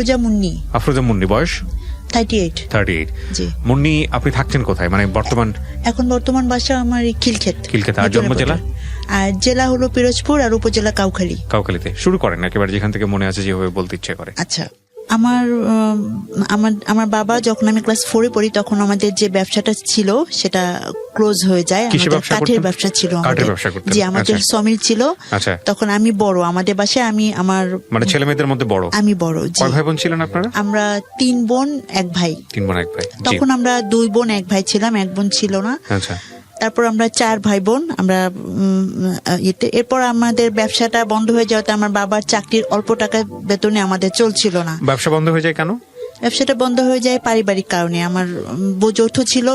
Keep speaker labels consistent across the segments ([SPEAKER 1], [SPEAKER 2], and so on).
[SPEAKER 1] আফরোজা মুন্নি, বয়স
[SPEAKER 2] 38।
[SPEAKER 1] জি।
[SPEAKER 2] মুন্নি, আপনি থাকছেন কোথায়, মানে
[SPEAKER 1] বর্তমান বাসা আমার খিলক্ষেত।
[SPEAKER 2] আর জন্ম জেলা?
[SPEAKER 1] আর জেলা হলো পিরোজপুর, আর উপজেলা
[SPEAKER 2] কাউখালীতে। শুরু করেন একেবারে যেখান থেকে মনে আছে, যেভাবে বলতে ইচ্ছে করে।
[SPEAKER 1] আচ্ছা, আমার বাবা যখন আমি ক্লাস 4-এ পড়ি তখন আমাদের যে ব্যবসাটা ছিল সেটা ক্লোজ হয়ে যায়। কাঠের ব্যবসা ছিল আমাদের। জি, আমাদের সমিল ছিল। তখন আমি বড়, আমাদের বাসায়
[SPEAKER 2] মানে ছেলে মেয়েদের মধ্যে
[SPEAKER 1] আমি বড়।
[SPEAKER 2] কয় ভাই বোন ছিলেন আপনারা?
[SPEAKER 1] আমরা 3 বোন 1 ভাই। তখন আমরা 2 বোন 1 ভাই ছিলাম, 1 বোন ছিল না।
[SPEAKER 2] আচ্ছা।
[SPEAKER 1] তারপর আমরা 4 ভাই বোন। এরপর আমাদের ব্যবসাটা বন্ধ হয়ে যাওয়াতে আমার বাবার চাকরির অল্প টাকা বেতনে আমাদের চলছিল না।
[SPEAKER 2] ব্যবসা বন্ধ হয়ে যায় কেন?
[SPEAKER 1] ব্যবসাটা বন্ধ হয়ে যায় পারিবারিক কারণে। আমার যৌথ ছিল,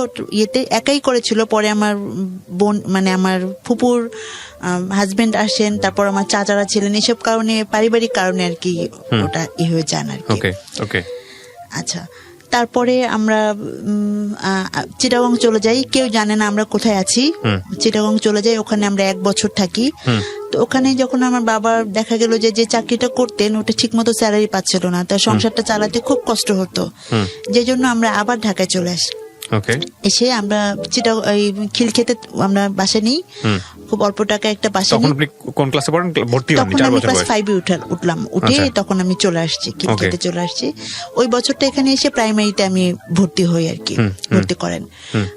[SPEAKER 1] একাই করেছিল। পরে আমার বোন, মানে আমার ফুপুর হাজবেন্ড আসেন, তারপর আমার চাচারা ছিলেন, এসব কারণে পারিবারিক কারণে আর কি ওটা হয়ে যায় আর কি।
[SPEAKER 2] ওকে।
[SPEAKER 1] আচ্ছা, তারপরে আমরা চিটাগং চলে যাই। কেউ জানে না আমরা কোথায় আছি। চিটাগং চলে যাই, ওখানে আমরা 1 বছর থাকি। তো ওখানে যখন আমার বাবা দেখা গেল যে চাকরিটা করতেন ওটা ঠিক মতো স্যালারি পাচ্ছিল না, তার সংসারটা চালাতে খুব কষ্ট হতো। যে জন্য আমরা আবার ঢাকায় চলে আসি। এসে আমরা খিলক্ষেতে আমরা বাসা নিই, খুব অল্প টাকা একটা বাসা নিই।
[SPEAKER 2] কোন ক্লাসে পড়েন?
[SPEAKER 1] তখন আমি ক্লাস 5-এ উঠে তখন আমি চলে আসছি, খিলক্ষেতে চলে আসছি। ওই বছরটা এখানে এসে প্রাইমারিতে আমি ভর্তি হই আর কি, ভর্তি করেন।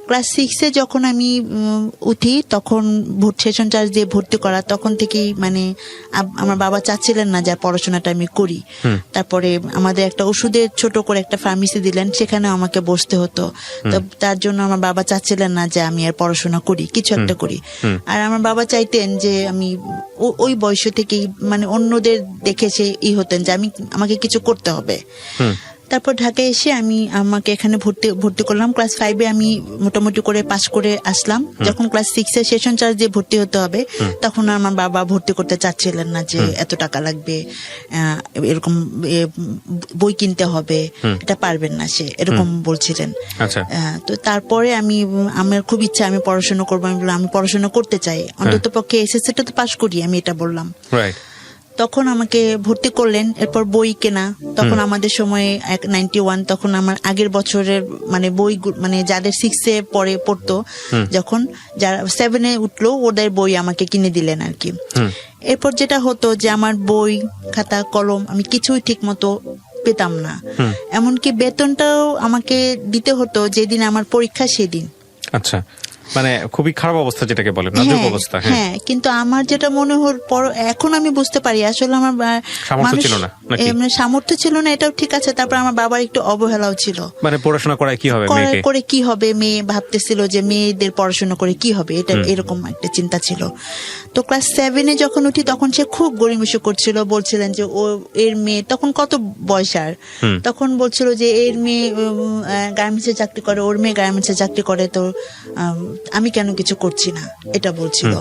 [SPEAKER 1] ক্লাস 6-এ যখন আমি উঠি তখন সেশন চার্জ দিয়ে ভর্তি করা, তখন থেকেই মানে আমার বাবা চাচ্ছিলেন না যে পড়াশোনাটা আমি করি। তারপরে আমাদের একটা ওষুধের ছোট করে একটা ফার্মেসি দিলেন, সেখানে আমাকে বসতে হতো। তার জন্য আমার বাবা চাচ্ছিলেন না যে আমি আর পড়াশোনা করি, কিছু একটা করি। আর আমার বাবা চাইতেন যে আমি ওই বয়স থেকেই মানে অন্যদের দেখে সে হতেন যে আমাকে কিছু করতে হবে। তারপর ঢাকায় এসে আমাকে এখানে ভর্তি করলাম। ক্লাস 5-এ আমি মোটামুটি করে পাস করে আসলাম। যখন ক্লাস 6-এ সেশন চার্জ দিয়ে ভর্তি হতে হবে তখন আমার বাবা ভর্তি করতে চাচ্ছিলেন না, যে এত টাকা লাগবে, এরকম বই কিনতে হবে, এটা পারবেন না সে, এরকম বলছিলেন। তো তারপরে আমার খুব ইচ্ছা আমি পড়াশোনা করবো। আমি পড়াশোনা করতে চাই, অন্তত পক্ষে এসএসসিটা তো পাস করি, আমি এটা বললাম। তখন আমাকে ভর্তি করলেন। এরপর বই কেনা, তখন আমাদের সময়ে 91, তখন আমার আগের বছরের মানে বই, মানে যাদের 6-এ পড়তো, যখন যারা 7-এ উঠলো ওদের বই আমাকে কিনে দিলেন আর কি। এরপর যেটা হতো যে আমার বই খাতা কলম আমি কিছুই ঠিক মতো পেতাম না, এমনকি বেতনটাও আমাকে দিতে হতো যেদিন আমার পরীক্ষা সেদিন।
[SPEAKER 2] আচ্ছা, মানে খুবই খারাপ অবস্থা, যেটাকে বলে নাজুক অবস্থা।
[SPEAKER 1] হ্যাঁ, কিন্তু আমার যেটা মনে হল এখন আমি বুঝতে পারি আসলে আমার সামর্থ্য ছিল না, এটাও ঠিক আছে। তারপর আমার বাবার একটু অবহেলাও ছিল, মানে
[SPEAKER 2] পড়াশোনা করে কি হবে,
[SPEAKER 1] মেয়ে ভাবতেছিল যে মেয়েদের পড়াশোনা করে কি হবে, এটা এরকম একটা চিন্তা ছিল। তো ক্লাস 7-এ যখন উঠি তখন সে খুব গড়িমসি করছিল, বলছিলেন যে ও এর মেয়ে, তখন কত বয়স, আর তখন বলছিল যে এর মেয়ে গার্মেন্টসে চাকরি করে, ওর মেয়ে গার্মেন্টসে চাকরি করে, তো আমি কেন কিছু করছি না, এটা বলছিল।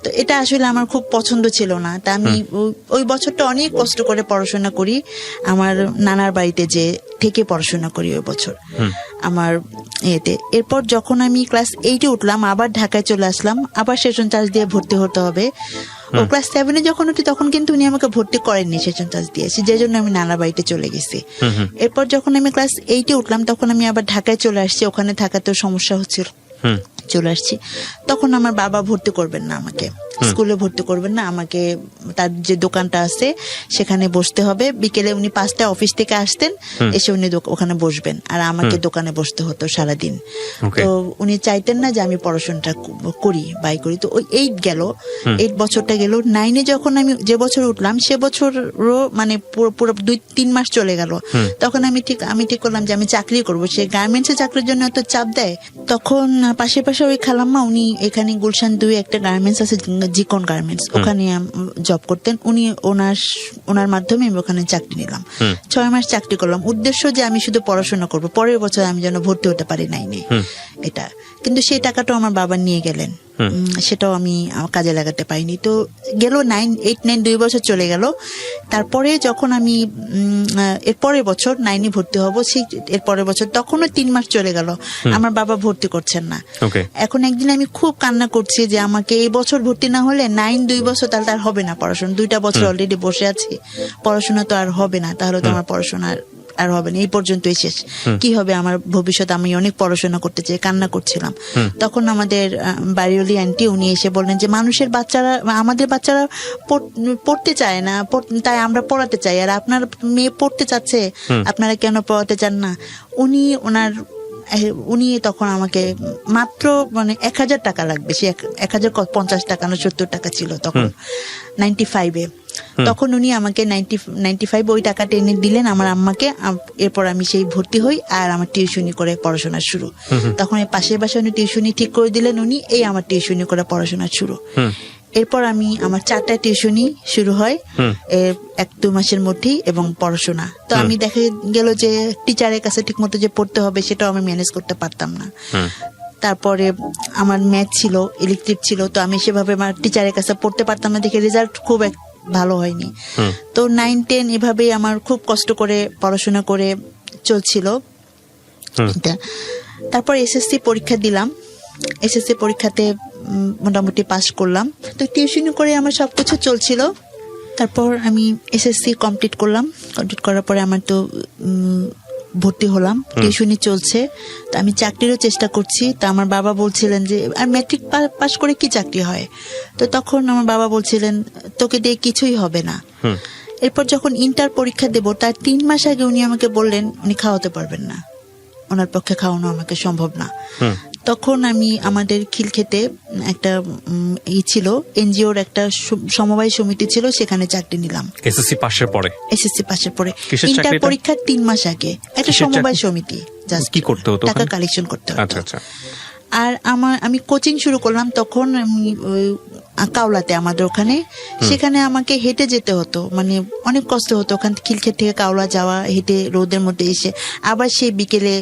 [SPEAKER 1] তো এটা আসলে আমার খুব পছন্দ ছিল না। তা আমি ওই বছরটা অনেক কষ্ট করে পড়াশোনা করি, আমার নানার বাড়িতে যে থেকে পড়াশোনা করি ওই বছর আমার এতে। এরপর যখন আমি ক্লাস 8-এ উঠলাম আবার ঢাকায় চলে আসলাম, আবার সেশন চার্জ দিয়ে ভর্তি হতে হবে। ও ক্লাস 7-এ যখন উঠি তখন কিন্তু উনি আমাকে ভর্তি করেননি, সেশন চার্জ দিয়েছি, যে জন্য আমি নানা বাড়িতে চলে গেছি। এরপর যখন আমি ক্লাস 8-এ উঠলাম তখন আমি আবার ঢাকায় চলে আসছি, ওখানে থাকাতেও সমস্যা হচ্ছিল, চলে আসছি। তখন আমার বাবা ভর্তি করবেন না আমাকে, স্কুলে ভর্তি করবেন না আমাকে, তার যে দোকানটা আছে সেখানে বসতে হবে। বিকেলে উনি 5টায় অফিস থেকে আসতেন, এসে উনি ওখানে বসবেন, আর আমাকে দোকানে বসতে হতো সারাদিন। তো উনি চাইতেন না যে আমি পড়াশোনাটা করি, তো ওই 8 বছরটা গেল। 9-এ যখন আমি যে বছর উঠলাম সে বছরও মানে পুরো 2-3 মাস চলে গেল। তখন আমি ঠিক করলাম যে আমি চাকরি করবো। সে গার্মেন্টসে চাকরির জন্য এত চাপ দেয়। তখন পাশে ওই খালাম্মা, উনি এখানে গুলশান 2 একটা গার্মেন্টস আছে, জিকন গার্মেন্টস, ওখানে জব করতেন উনি। ওনার মাধ্যমে আমি ওখানে চাকরি নিলাম। 6 মাস চাকরি করলাম, উদ্দেশ্য যে আমি শুধু পড়াশোনা করবো, পরের বছর আমি যেন ভর্তি হতে পারি। 9-এ এটা, কিন্তু সেই টাকাটা আমার বাবা নিয়ে গেলেন। সেটাও আমি আমার কাজে লাগাতে পারিনি। তো গেল 8-9 2 বছর চলে গেল। তারপরে যখন আমি এর পরের বছর 9-এ ভর্তি হব, সেই এর পরের বছর তখনও 3 মাস চলে গেল, আমার বাবা ভর্তি করছেন না। এখন একদিন আমি খুব কান্না করছি যে আমাকে এই বছর ভর্তি না হলে 9 2 বছর তাহলে আর হবে না পড়াশোনা, 2টা বছর অলরেডি বসে আছি, পড়াশোনা তো আর হবে না, তাহলে তো আমার পড়াশোনা আর হবে না, এই পর্যন্তই শেষ, কি হবে আমার ভবিষ্যৎ, আমি অনেক পড়াশোনা করতে চাই, কান্না করছিলাম। তখন আমাদের বাড়িওয়ালি আন্টি উনি এসে বললেন যে মানুষের বাচ্চারা, আমাদের বাচ্চারা পড়তে চায় না, তাই আমরা পড়াতে চাই, আর আপনার মেয়ে পড়তে চাচ্ছে, আপনারা কেন পড়াতে চান না? উনি তখন আমাকে মাত্র 1000 টাকা লাগবে, সে 1050 টাকা না 70 টাকা ছিল তখন 95-এ। তখন উনি আমাকে 95 ওই টাকাটা এনে দিলেন আমার আম্মাকে। এরপর আমি সেই ভর্তি হই আর আমার টিউশনি করে পড়াশোনা শুরু। তখন এই পাশের বাসায় উনি টিউশনি ঠিক করে দিলেন উনি, এই আমার টিউশনি করে পড়াশোনা শুরু। এরপর আমার 4টা টিউশনি শুরু হয় 1-2 মাসের মধ্যেই, এবং পড়াশোনা তো আমি দেখা গেল যে টিচারের কাছে ঠিক মতো যে পড়তে হবে সেটাও আমি ম্যানেজ করতে পারতাম না। তারপরে আমার ম্যাথ ছিল, ইলেকট্রিক ছিল, তো আমি সেভাবে আমার টিচারের কাছে পড়তে পারতাম না দেখে রেজাল্ট খুব ভালো হয়নি। তো 9-10 এভাবেই আমার খুব কষ্ট করে পড়াশোনা করে চলছিল। তারপর এসএসসি পরীক্ষা দিলাম, এসএসসি পরীক্ষাতে মোটামুটি পাস করলাম। তো টিউশনি করে আমার সবকিছু চলছিল। তারপর আমি এসএসসি কমপ্লিট করলাম, কমপ্লিট করার পরে আমার তো ভর্তি হলাম, টিউশনি চলছে, তো আমি চাকরিরও চেষ্টা করছি। তো আমার বাবা বলছিলেন যে আর ম্যাট্রিক পাস করে কি চাকরি হয়? তো তখন আমার বাবা বলছিলেন তোকে দিয়ে কিছুই হবে না। এরপর যখন ইন্টার পরীক্ষা দেব তার 3 মাস আগে উনি আমাকে বললেন উনি খাওয়াতে পারবেন না, ওনার পক্ষে খাওয়ানো আমাকে সম্ভব না। তখন আমি আমাদের খিলক্ষেতে একটা ছিল এনজিওর একটা সমবায় সমিতি ছিল, সেখানে চাকরি নিলাম।
[SPEAKER 2] এসএসসি পাশের পরে
[SPEAKER 1] ইন্টার পরীক্ষার 3 মাস আগে একটা সমবায় সমিতি, জাস্ট
[SPEAKER 2] কি করতে হতো?
[SPEAKER 1] টাকা কালেকশন করতে হতো।
[SPEAKER 2] আচ্ছা।
[SPEAKER 1] আর আমি কোচিং শুরু করলাম তখন আমি কাউলাতে, আমাদের ওখানে, সেখানে আমাকে হেঁটে যেতে হতো, অনেক কষ্ট হতো ওখান খিলক্ষেত থেকে কাউলা যাওয়া, হেঁটে রোদের মধ্যে এসে আবার সেই বিকেলে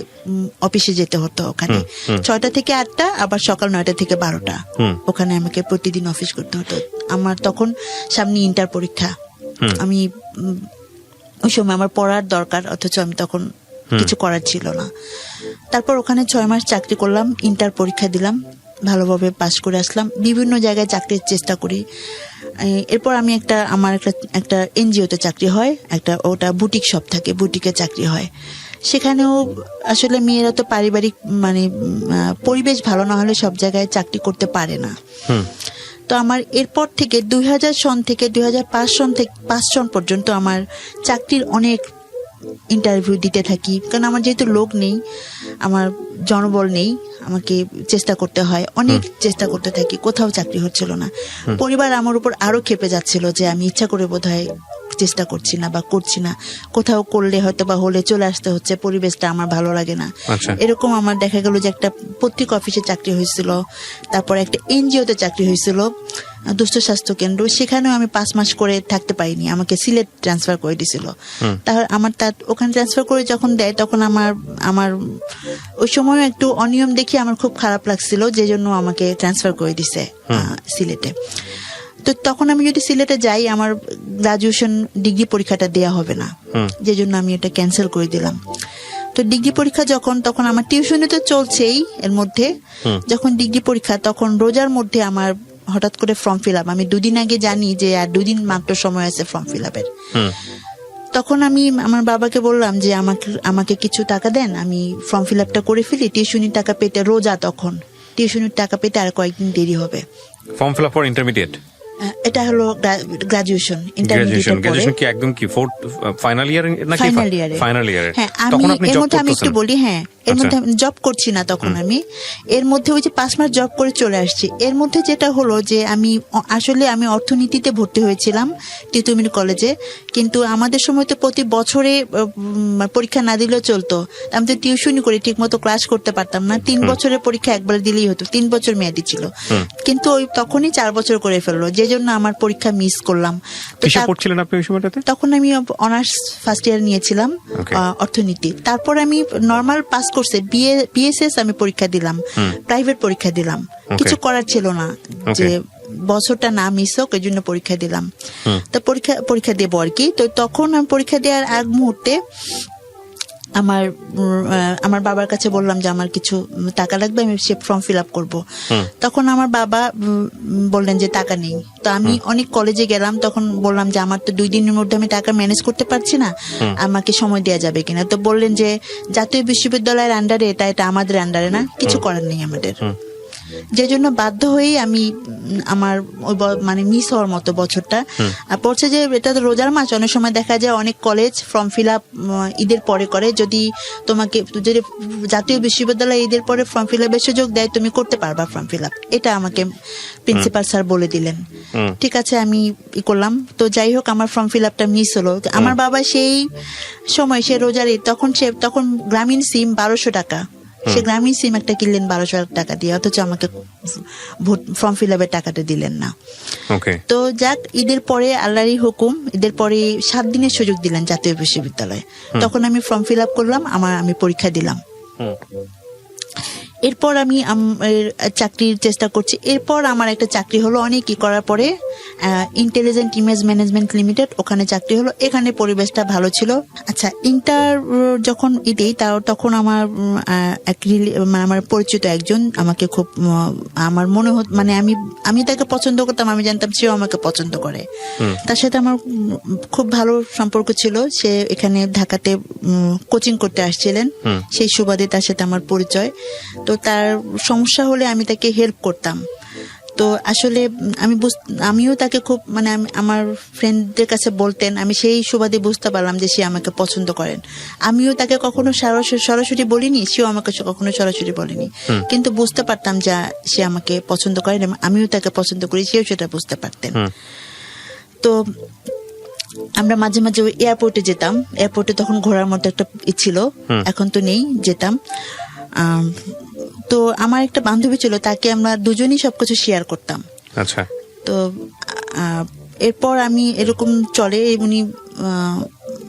[SPEAKER 1] অফিসে যেতে হতো। ওখানে 6টা থেকে 8টা, আবার সকাল 9টা থেকে 12টা, ওখানে আমাকে প্রতিদিন অফিস করতে হতো। আমার তখন সামনে ইন্টার পরীক্ষা, আমি ওই সময় আমার পড়ার দরকার, অথচ আমি তখন কিছু করার ছিল না। তারপর ওখানে 6 মাস চাকরি করলাম, ইন্টার পরীক্ষা দিলাম, ভালোভাবে পাশ করে আসলাম, বিভিন্ন জায়গায় চাকরির চেষ্টা করি। এরপর আমি আমার একটা এনজিওতে চাকরি হয়, ওটা বুটিক শপ থাকে, বুটিকে চাকরি হয়। সেখানেও আসলে মেয়েরা তো পারিবারিক পরিবেশ ভালো না হলে সব জায়গায় চাকরি করতে পারে না। তো আমার এরপর থেকে 2000 সন থেকে 2005 সন পর্যন্ত আমার চাকরির অনেক ইন্টারভিউ দিতে থাকি, কারণ আমার যেহেতু লোক নেই, আমার জনবল নেই, আমাকে চেষ্টা করতে হয়, অনেক চেষ্টা করতে থাকি, কোথাও চাকরি হচ্ছিল না। পরিবার আমার উপর আরো ক্ষেপে যাচ্ছিল যে আমি ইচ্ছা করে বোধহয় চেষ্টা করছি না বা করছি না, কোথাও করলে হয়তো বা হলে চলে আসতে হচ্ছে, পরিবেশটা আমার ভালো লাগে না। এরকম আমার দেখা গেল যে একটা পত্রিকা অফিসে চাকরি হয়েছিল, তারপর একটা এনজিওতে চাকরি হয়েছিল, দুস্থ স্বাস্থ্য কেন্দ্র, সেখানেও আমি 5 মাস করে থাকতে পারিনি, আমাকে সিলেট ট্রান্সফার করে দিয়েছিল। তাহলে ওখানে ট্রান্সফার করে যখন দেয় তখন আমার ওই সময় একটু অনিয়ম দেখে আমার খুব খারাপ লাগছিল, যে জন্য আমাকে ট্রান্সফার করে দিছে সিলেটে। তো তখন আমি যদি সিলেটে যাই আমার গ্রাজুয়েশন ডিগ্রি পরীক্ষাটা দেয়া হবে না, যে জন্য আমি এটা ক্যান্সেল করে দিলাম। তো ডিগ্রি পরীক্ষা তখন আমার টিউশনি তো চলছেই, এর মধ্যে যখন ডিগ্রি পরীক্ষা তখন রোজার মধ্যে আমার হঠাৎ করে ফর্ম ফিল আপ, আমি 2 দিন আগে জানি যে আর 2 দিন মাত্র সময় আছে ফর্ম ফিল আপের। তখন আমি আমার বাবাকে বললাম যে আমাকে কিছু টাকা দেন, আমি ফর্ম ফিল আপটা করে ফেলি, টিউশনির টাকা পেতে, রোজা তখন টিউশনির টাকা পেতে আর কয়েকদিন দেরি হবে।
[SPEAKER 2] Form fill up for intermediate,
[SPEAKER 1] এটা হলো গ্রাজুয়েশন।
[SPEAKER 2] গ্রাজুয়েশন কি একদম কি ফাইনাল ইয়ার নাকি ফাইনাল ইয়ারে?
[SPEAKER 1] হ্যাঁ, এর মধ্যে আমি একটু বলি, হ্যাঁ, এর মধ্যে আমি জব করছি না তখন, আমি এর মধ্যে ওই যে 5 মাস জব করে চলে আসছি। এর মধ্যে যেটা হলো যে আমি অর্থনীতিতে ভর্তি হয়েছিলাম তিতুমির কলেজে, কিন্তু আমাদের সময় তো প্রতি বছরে পরীক্ষা না দিলেও চলতো, আমি তো টিউশনি করে ঠিক মতো ক্লাস করতে পারতাম না। 3 বছরের পরীক্ষা একবার দিলেই হতো, 3 বছর মেয়াদি ছিল, কিন্তু ওই তখনই 4 বছর করে ফেললো, যে সেজন্য আমার পরীক্ষা মিস করলাম। তো
[SPEAKER 2] কিসে পড়ছিলেন আপনি ওই সময়টাতে?
[SPEAKER 1] তখন আমি অনার্স ফার্স্ট ইয়ার নিয়েছিলাম, অর্থনীতি। তারপর আমি নর্মাল পাস কোর্সে বিএসএস আমি পরীক্ষা দিলাম, প্রাইভেট পরীক্ষা দিলাম, কিছু করার ছিল না যে বছরটা না মিস হোক, এই জন্য পরীক্ষা দিলাম। তো পরীক্ষা দেবো আর কি। তো তখন আমি পরীক্ষা দেওয়ার আগ মুহূর্তে আমার বাবার কাছে বললাম যে আমার কিছু টাকা লাগবে, আমি সে ফর্ম ফিল আপ করবো। তখন আমার বাবা বললেন যে টাকা নেই। তো আমি অনেক কলেজে গেলাম, তখন বললাম যে আমার তো 2 দিনের মধ্যে আমি টাকা ম্যানেজ করতে পারছি না, আমাকে সময় দেওয়া যাবে কিনা। তো বললেন যে জাতীয় বিশ্ববিদ্যালয়ের আন্ডারে এটা আমাদের আন্ডারে না, কিছু করার নেই আমাদের। যে জন্য বাধ্য হয়েই আমি আমার মানে মিস হওয়ার মতো বছরটা পড়ছে। যে এটা তো রোজার মাস, অনেক সময় দেখা যায় অনেক কলেজ ফর্ম ফিল আপ ঈদের পরে করে। যদি জাতীয় বিশ্ববিদ্যালয় ঈদের পরে ফর্ম ফিল আপের সুযোগ দেয়, তুমি করতে পারবা ফর্ম ফিল আপ। এটা আমাকে প্রিন্সিপাল স্যার বলে দিলেন। ঠিক আছে, আমি করলাম। তো যাই হোক, আমার ফর্ম ফিল আপটা মিস হলো। আমার বাবা সেই সময়, সে রোজার ঈদ, তখন গ্রামীণ সিম 1200 টাকা, সে গ্রামীণ সিম একটা কিনলেন 1200 টাকা দিয়ে, অথচ আমাকে ফর্ম ফিল আপের টাকাটা দিলেন না। তো যাক, ঈদের পরে আল্লাহরই হুকুম, ঈদের পরে 7 দিনের সুযোগ দিলেন জাতীয় বিশ্ববিদ্যালয়ে। তখন আমি ফর্ম ফিল আপ করলাম, আমি পরীক্ষা দিলাম। এরপর আমি চাকরির চেষ্টা করছি। এরপর আমার একটা চাকরি হলো অনেক কি করার পরে, ইন্টেলিজেন্ট ইমেজ ম্যানেজমেন্ট লিমিটেড, ওখানে চাকরি হলো। এখানে পরিবেশটা ভালো ছিল। আচ্ছা, ইন্টার যখন দিই, তখন আমার পরিচিত একজন আমাকে খুব, আমার মনে হতো, মানে আমি তাকে পছন্দ করতাম, আমি জানতাম সেও আমাকে পছন্দ করে। তার সাথে আমার খুব ভালো সম্পর্ক ছিল। সে এখানে ঢাকাতে কোচিং করতে আসছিলেন, সেই সুবাদে তার সাথে আমার পরিচয়। তো তার সমস্যা হলে আমি তাকে হেল্প করতাম। তো আসলে আমিও তাকে খুব, মানে আমার ফ্রেন্ডদের কাছে বলতেন, আমি সেই সুবাদে বুঝতে পারলাম যে সে আমাকে পছন্দ করেন। আমিও তাকে কখনো সরাসরি বলিনি, সেও আমাকে কখনো সরাসরি বলেনি, কিন্তু বুঝতে পারতাম যে সে আমাকে পছন্দ করেন এবং আমিও তাকে পছন্দ করি, সেও সেটা বুঝতে পারতেন। তো আমরা মাঝে মাঝে ওই এয়ারপোর্টে যেতাম। এয়ারপোর্টে তখন ঘোরার মতো একটা ছিল, এখন তো নেই, যেতাম। তো আমার একটা বান্ধবী ছিল, তাকে আমরা দুজনই সবকিছু শেয়ার করতাম।
[SPEAKER 2] আচ্ছা। তো
[SPEAKER 1] এরপর আমি এরকম চলে, উনি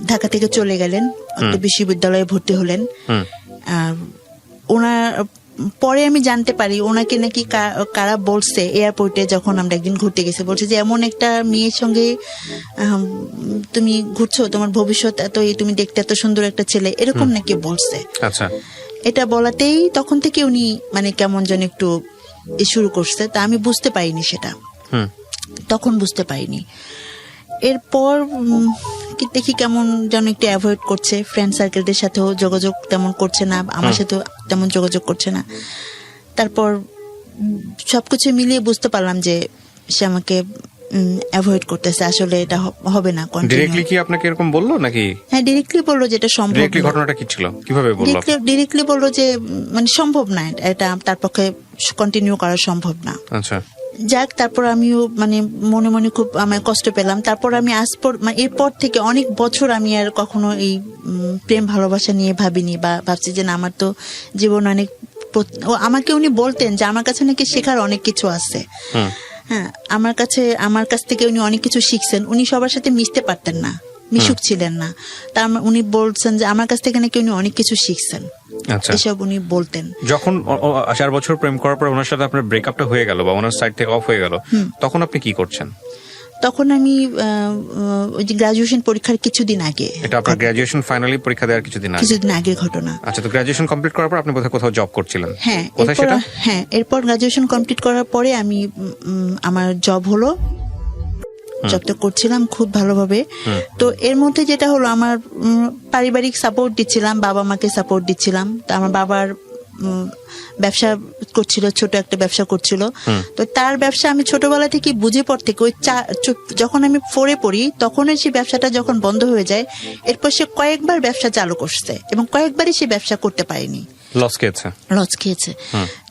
[SPEAKER 1] ঢাকা থেকে চলে গেলেন, একটা বিশ্ববিদ্যালয়ে ভর্তি হলেন। ওনার পরে আমি জানতে পারি ওনাকে নাকি কারা বলছে, এয়ারপোর্টে যখন আমরা একদিন ঘুরতে গেছি, বলছে যে এমন একটা মেয়ের সঙ্গে তুমি ঘুরছো, তোমার ভবিষ্যৎ এত, তুমি দেখতে এত সুন্দর একটা ছেলে, এরকম নাকি বলছে।
[SPEAKER 2] আচ্ছা।
[SPEAKER 1] এটা বলাতেই তখন থেকে উনি মানে কেমন যেন একটু শুরু করছে। তা আমি বুঝতে পারিনি সেটা, তখন বুঝতে পারিনি। এরপর দেখি কেমন যেন একটু অ্যাভয়েড করছে, ফ্রেন্ড সার্কেলদের সাথেও যোগাযোগ তেমন করছে না, আমার সাথেও তেমন যোগাযোগ করছে না। তারপর সবকিছু মিলিয়ে বুঝতে পারলাম যে সে আমাকে অ্যাভয়েড করতেছে, আসলে এটা হবে না।
[SPEAKER 2] ডাইরেক্টলি কি আপনাকে এরকম বললো নাকি?
[SPEAKER 1] হ্যাঁ, ডাইরেক্টলি বললো যে এটা সম্ভব।
[SPEAKER 2] ডাইরেক্টলি ঘটনাটা কি ছিল, কিভাবে বললো?
[SPEAKER 1] ডাইরেক্টলি বললো যে মানে সম্ভব না, এটা তার পক্ষে কন্টিনিউ করা সম্ভব না।
[SPEAKER 2] আচ্ছা।
[SPEAKER 1] যাক, তারপর আমিও মানে মনে মনে খুব আমার কষ্ট পেলাম। তারপর আমি এরপর থেকে অনেক বছর আমি আর কখনো এই প্রেম ভালোবাসা নিয়ে ভাবিনি, বা ভাবছি যে না, আমার তো জীবন অনেক, আমাকে উনি বলতেন যে আমার কাছে নাকি শেখার অনেক কিছু আছে। হ্যাঁ, আমার কাছ থেকে উনি অনেক কিছু শিখছেন। উনি সবার সাথে মিশতে পারতেন না, মিশুক ছিলেন না। তার উনি বলছেন যে আমার কাছ থেকে নাকি উনি অনেক কিছু শিখছেন, এসব উনি বলতেন।
[SPEAKER 2] যখন 4 বছর প্রেম করার পর ওনার সাথে আপনার ব্রেকআপটা হয়ে গেল বা ওনার সাইড থেকে অফ হয়ে গেল, তখন আপনি কি করছেন?
[SPEAKER 1] তখন আমি ওই যে গ্রাজুয়েশন পরীক্ষার কিছুদিন আগে,
[SPEAKER 2] এটা আপনার গ্রাজুয়েশন ফাইনালি পরীক্ষা দেওয়ার কিছুদিন
[SPEAKER 1] আগের ঘটনা।
[SPEAKER 2] আচ্ছা, তো গ্রাজুয়েশন কমপ্লিট করার পর আপনি বোধহয় কোথাও জব করছিলেন?
[SPEAKER 1] হ্যাঁ, এরপর গ্রাজুয়েশন কমপ্লিট করার পরে আমি আমার জব হলো, জবটা করছিলাম খুব ভালোভাবে। তো এর মধ্যে যেটা হলো, আমার পারিবারিক সাপোর্ট দিচ্ছিলাম, বাবা মাকে সাপোর্ট দিচ্ছিলাম। তো আমার বাবার ব্যবসা করছিল, ছোট একটা ব্যবসা করছিল। তো তার ব্যবসা আমি ছোটবেলা থেকে বুঝে পর থেকে, ওই যখন আমি 4-এ পড়ি তখনই সেই ব্যবসাটা যখন বন্ধ হয়ে যায়, এরপর সে কয়েকবার ব্যবসা চালু করছে এবং কয়েকবারই সে ব্যবসা করতে পারেনি, লস খেয়েছে।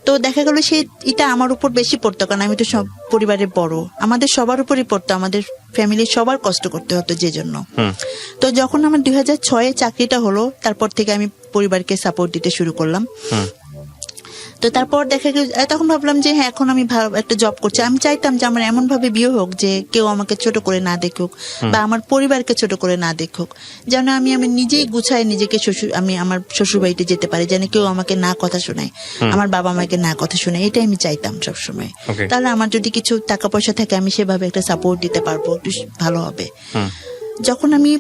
[SPEAKER 1] তো দেখা গেল সে এটা আমার উপর বেশি পড়তো, কারণ আমি তো সব পরিবারের বড়, আমাদের সবার উপরই পড়তো, আমাদের ফ্যামিলির সবার কষ্ট করতে হতো যে জন্য। তো যখন আমার 2006-এ চাকরিটা হলো, তারপর থেকে আমি পরিবারকে সাপোর্ট দিতে শুরু করলাম। তো তারপর দেখা গেল তখন ভাবলাম যে হ্যাঁ এখন আমি ভালো একটা জব করছি, আমি চাইতাম যে আমার এমন ভাবে বিয়ে হোক যে কেউ আমাকে ছোট করে না দেখুক বা আমার পরিবারকে ছোট করে না দেখুক, যেন আমি নিজেই গুছাই নিজেকে আমি আমার শ্বশুর বাড়িতে যেতে পারি, যেন কেউ আমাকে না কথা শোনায়, আমার বাবা মাকে না কথা শোনায়, এটাই আমি চাইতাম সবসময়। তাহলে আমার যদি কিছু টাকা পয়সা থাকে আমি সেভাবে একটা সাপোর্ট দিতে পারবো, একটু ভালো হবে। যখন আমি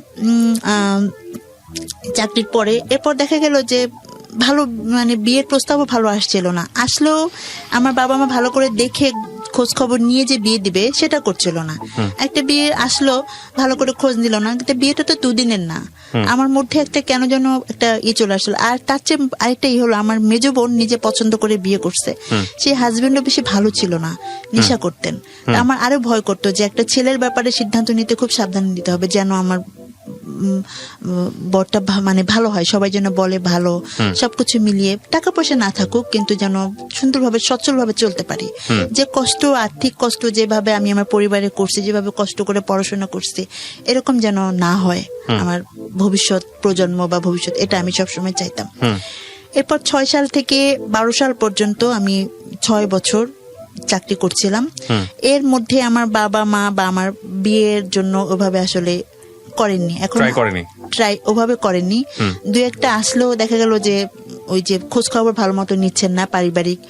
[SPEAKER 1] চাকরির পরে এরপর দেখা গেল যে ভালো মানে বিয়ের প্রস্তাবও ভালো আসছিল না, আসলেও আমার বাবা মা ভালো করে দেখে খোঁজ খবর নিয়ে যে বিয়ে দিবে সেটা করছিল না। একটা বিয়ে আসলো ভালো করে খোঁজ নিল না, কিন্তু বিয়েটা তো দুদিনের না, আমার মধ্যে একটা কেন যেন একটা চলে আসলো। আর তার চেয়ে আরেকটা হলো আমার মেজো বোন নিজে পছন্দ করে বিয়ে করছে, সেই হাজবেন্ডও বেশি ভালো ছিল না, নেশা করতেন। আমার আরো ভয় করতো যে একটা ছেলের ব্যাপারে সিদ্ধান্ত নিতে খুব সাবধান নিতে হবে, যেন আমার বরটা মানে ভালো হয়, সবাই যেন বলে ভালো, সবকিছু মিলিয়ে টাকা পয়সা না থাকুক কিন্তু যেন সুন্দরভাবে সচ্ছলভাবে চলতে পারি। যে কষ্ট, আর্থিক কষ্ট যেভাবে আমি আমার পরিবারে করছি, যেভাবে কষ্ট করে পড়াশোনা করছি, এরকম যেন না হয় আমার ভবিষ্যৎ প্রজন্ম বা ভবিষ্যৎ, এটা আমি সবসময় চাইতাম। এরপর 6 সাল থেকে 12 সাল পর্যন্ত আমি 6 বছর চাকরি করছিলাম। এর মধ্যে আমার বাবা মা বা আমার বিয়ের জন্য ওভাবে আসলে করেননি, এখন ট্রাই ওভাবে করেননি। দু একটা আসলেও দেখা গেল যে ওই যে খোঁজ খবর ভালো মতো নিচ্ছেন না, পারিবারিক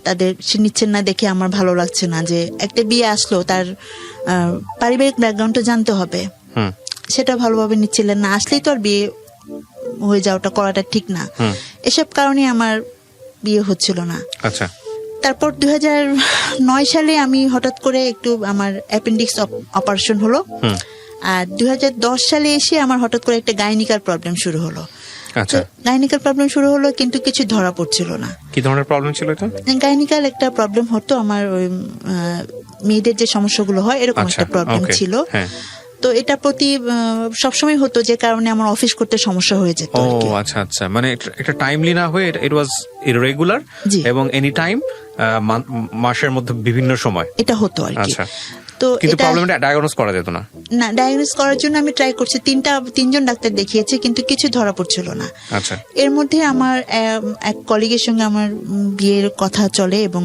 [SPEAKER 1] তাদের সে নিচ্ছেন না দেখে আমার ভালো লাগছে না। যে একটা বিয়ে আসলো তার পারিবারিক ব্যাকগ্রাউন্ডটা জানতে হবে, সেটা ভালোভাবে নিচ্ছিলেন না, আসলেই তো আর বিয়ে হয়ে যাওয়াটা করাটা ঠিক না, এসব কারণে আমার বিয়ে হচ্ছিল না।
[SPEAKER 2] আচ্ছা।
[SPEAKER 1] তারপর 2009 সালে আমি হঠাৎ করে একটু আমার অ্যাপেন্ডিক্স অপারেশন হলো, আর 2010 সালে এসে আমার হঠাৎ করে একটা গাইনিকাল প্রবলেম শুরু হলো।
[SPEAKER 2] আচ্ছা।
[SPEAKER 1] গাইনিকাল প্রবলেম শুরু হলো কিন্তু কিছু ধরা পড়ছিল না।
[SPEAKER 2] কি ধরনের প্রবলেম ছিল এটা?
[SPEAKER 1] গাইনিকাল একটা প্রবলেম হতো আমার, ওই মেয়েদের যে সমস্যাগুলো হয় এরকম একটা প্রবলেম ছিল। তো এটা প্রতি সবসময় হতো, যে কারণে আমার অফিস করতে সমস্যা হয়ে যেত।
[SPEAKER 2] ও আচ্ছা আচ্ছা, মানে এটা টাইমলি না হয়ে ইট ওয়াজ ইররেগুলার এবং এনি টাইম, মাসের মধ্যে বিভিন্ন সময় এটা
[SPEAKER 1] হতো আর কি।
[SPEAKER 2] আচ্ছা। তো কিন্তু প্রবলেমটা ডায়াগনোজ করা যেত না? না,
[SPEAKER 1] ডায়াগনোজ করার জন্য আমি ট্রাই করছি, 3জন ডাক্তার দেখিয়েছি কিন্তু কিছু ধরা পড়ছিল না।
[SPEAKER 2] আচ্ছা।
[SPEAKER 1] এর মধ্যে আমার এক কলিগের সঙ্গে আমার বিয়ের কথা চলে এবং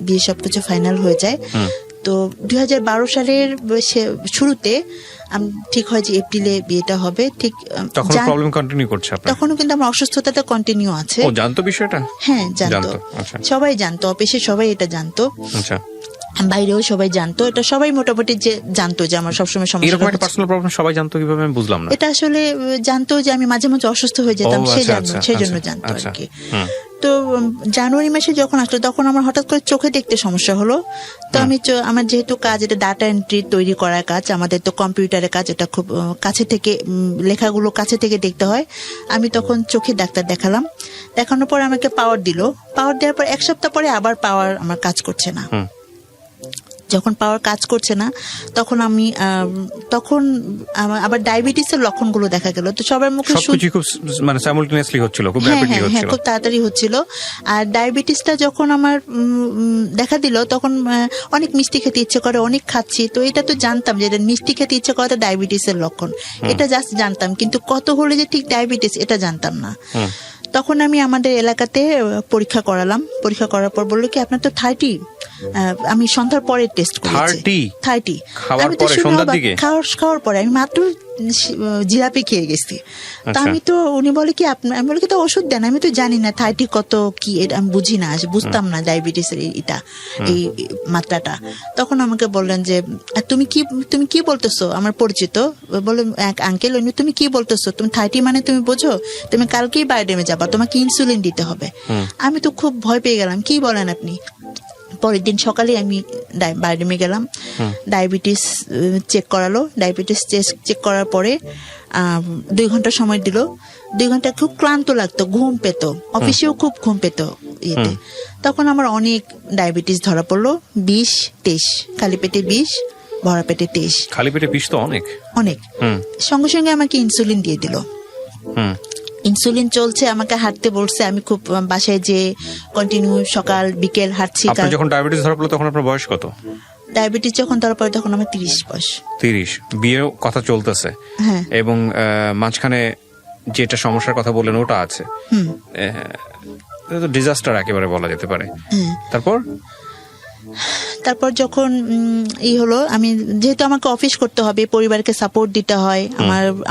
[SPEAKER 1] বিয়ে সবকিছু ফাইনাল হয়ে যায়। তো 2012 সালের শুরুতে ঠিক হয় যে এপ্রিলে বিয়েটা হবে। ঠিক
[SPEAKER 2] তখন প্রবলেম কন্টিনিউ করছে আপনার?
[SPEAKER 1] তখনও কিন্তু আমার অসুস্থতাটা কন্টিনিউ আছে।
[SPEAKER 2] ও জানতো বিষয়টা?
[SPEAKER 1] হ্যাঁ জানতো, সবাই জানতো, অফিসে সবাই এটা জানতো।
[SPEAKER 2] আচ্ছা।
[SPEAKER 1] বাইরেও সবাই জানতো, এটা সবাই মোটামুটি যে জানতো যে আমার সবসময় সমস্যা।
[SPEAKER 2] এরকম একটা পার্সোনাল প্রবলেম সবাই জানতো কিভাবে আমি বুঝলাম না।
[SPEAKER 1] এটা আসলে জানতো যে আমি মাঝে মাঝে অসুস্থ হয়ে যেতাম, সেজন্য জানতো আর কি। তো জানুয়ারি মাসে যখন আসলো তখন আমার হঠাৎ করে চোখে দেখতে সমস্যা হলো। তো আমি আমার যেহেতু কাজ এটা ডাটা এন্ট্রি তৈরি করার কাজ, আমাদের তো কম্পিউটারের কাজ, এটা খুব কাছে থেকে লেখাগুলো কাছে থেকে দেখতে হয়। আমি তখন চোখে ডাক্তার দেখালাম, দেখানোর পর আমাকে পাওয়ার দিল, পাওয়ার দেওয়ার পর 1 সপ্তাহ পরে আবার পাওয়ার আমার কাজ করছে না। যখন পাওয়ার কাজ করছে না তখন আমি আবার ডায়াবেটিসের লক্ষণগুলো দেখা গেল। তো সবার মুখে
[SPEAKER 2] মানে সাইমultaneously হচ্ছিল, খুব র্যাপিডলি হচ্ছিল,
[SPEAKER 1] খুব তাড়াতাড়ি হচ্ছিল। আর ডায়াবেটিসটা যখন আমার দেখা দিল তখন অনেক মিষ্টি খেতে ইচ্ছে করে, অনেক খাচ্ছি। তো এটা তো জানতাম যে মিষ্টি খেতে ইচ্ছে করাটা ডায়াবেটিসের লক্ষণ, এটা জাস্ট জানতাম, কিন্তু কত হলে যে ঠিক ডায়াবেটিস এটা জানতাম না। তখন আমি আমাদের এলাকাতে পরীক্ষা করালাম, পরীক্ষা করার পর বললো কি আপনার তো 30। আমি সন্ধ্যার পরে টেস্ট করেছি। 30 খাওয়ার পরে আমি মাত্র জিলাপি খেয়ে গেছি। তা আমি তো উনি বলে কি আমি বলে কি তো ওষুধ দেন, আমি তো জানি না 30 কত কি, এটা আমি বুঝি না, বুঝতাম না ডায়াবেটিসের এটা এই মাত্রাটা। তখন আমাকে বললেন যে তুমি কি বলতেছো, আমার পরিচিত বলে এক আঙ্কেল, তুমি কি বলতেছো, তুমি 30 মানে তুমি বোঝো, তুমি কালকেই বায়োডেমে যাবা, তোমাকে ইনসুলিন দিতে হবে। আমি তো খুব ভয় পেয়ে গেলাম, কি বলেন আপনি। পরের দিন সকালে আমি বায়োডেমে গেলাম, ডায়াবেটিস চেক করালো। ডায়াবেটিস চেক করার পরে 2 ঘন্টা সময় দিল। 2 ঘন্টা খুব ক্লান্ত লাগতো, ঘুম পেত, অফিসেও খুব ঘুম পেত ইয়েতে। তখন আমার অনেক ডায়াবেটিস ধরা পড়লো, 20-23, খালি পেটে 20, ভরা পেটে 23।
[SPEAKER 2] খালি পেটে 20 তো অনেক।
[SPEAKER 1] সঙ্গে সঙ্গে আমাকে ইনসুলিন দিয়ে দিল। ইনসুলিন চলছে, আমাকে হাঁটতে বলছে। আমি খুব বাসায় যে কন্টিনিউ সকাল বিকেল হাঁটছি।
[SPEAKER 2] আপনার যখন ডায়াবেটিস ধরা পড়লো তখন আপনার বয়স কত?
[SPEAKER 1] ডায়াবেটিস যখন ধরা পড়ে তখন আমার 30 বয়স।
[SPEAKER 2] 30, বিয়ের কথা চলতেছে এবং মাঝখানে যেটা সমস্যার কথা বললেন ওটা আছে। ডিজাস্টার একেবারে বলা যেতে পারে।
[SPEAKER 1] তারপর যখন হলো, আমি যেহেতু আমাকে অফিস করতে হবে, পরিবারকে সাপোর্ট দিতে হয়,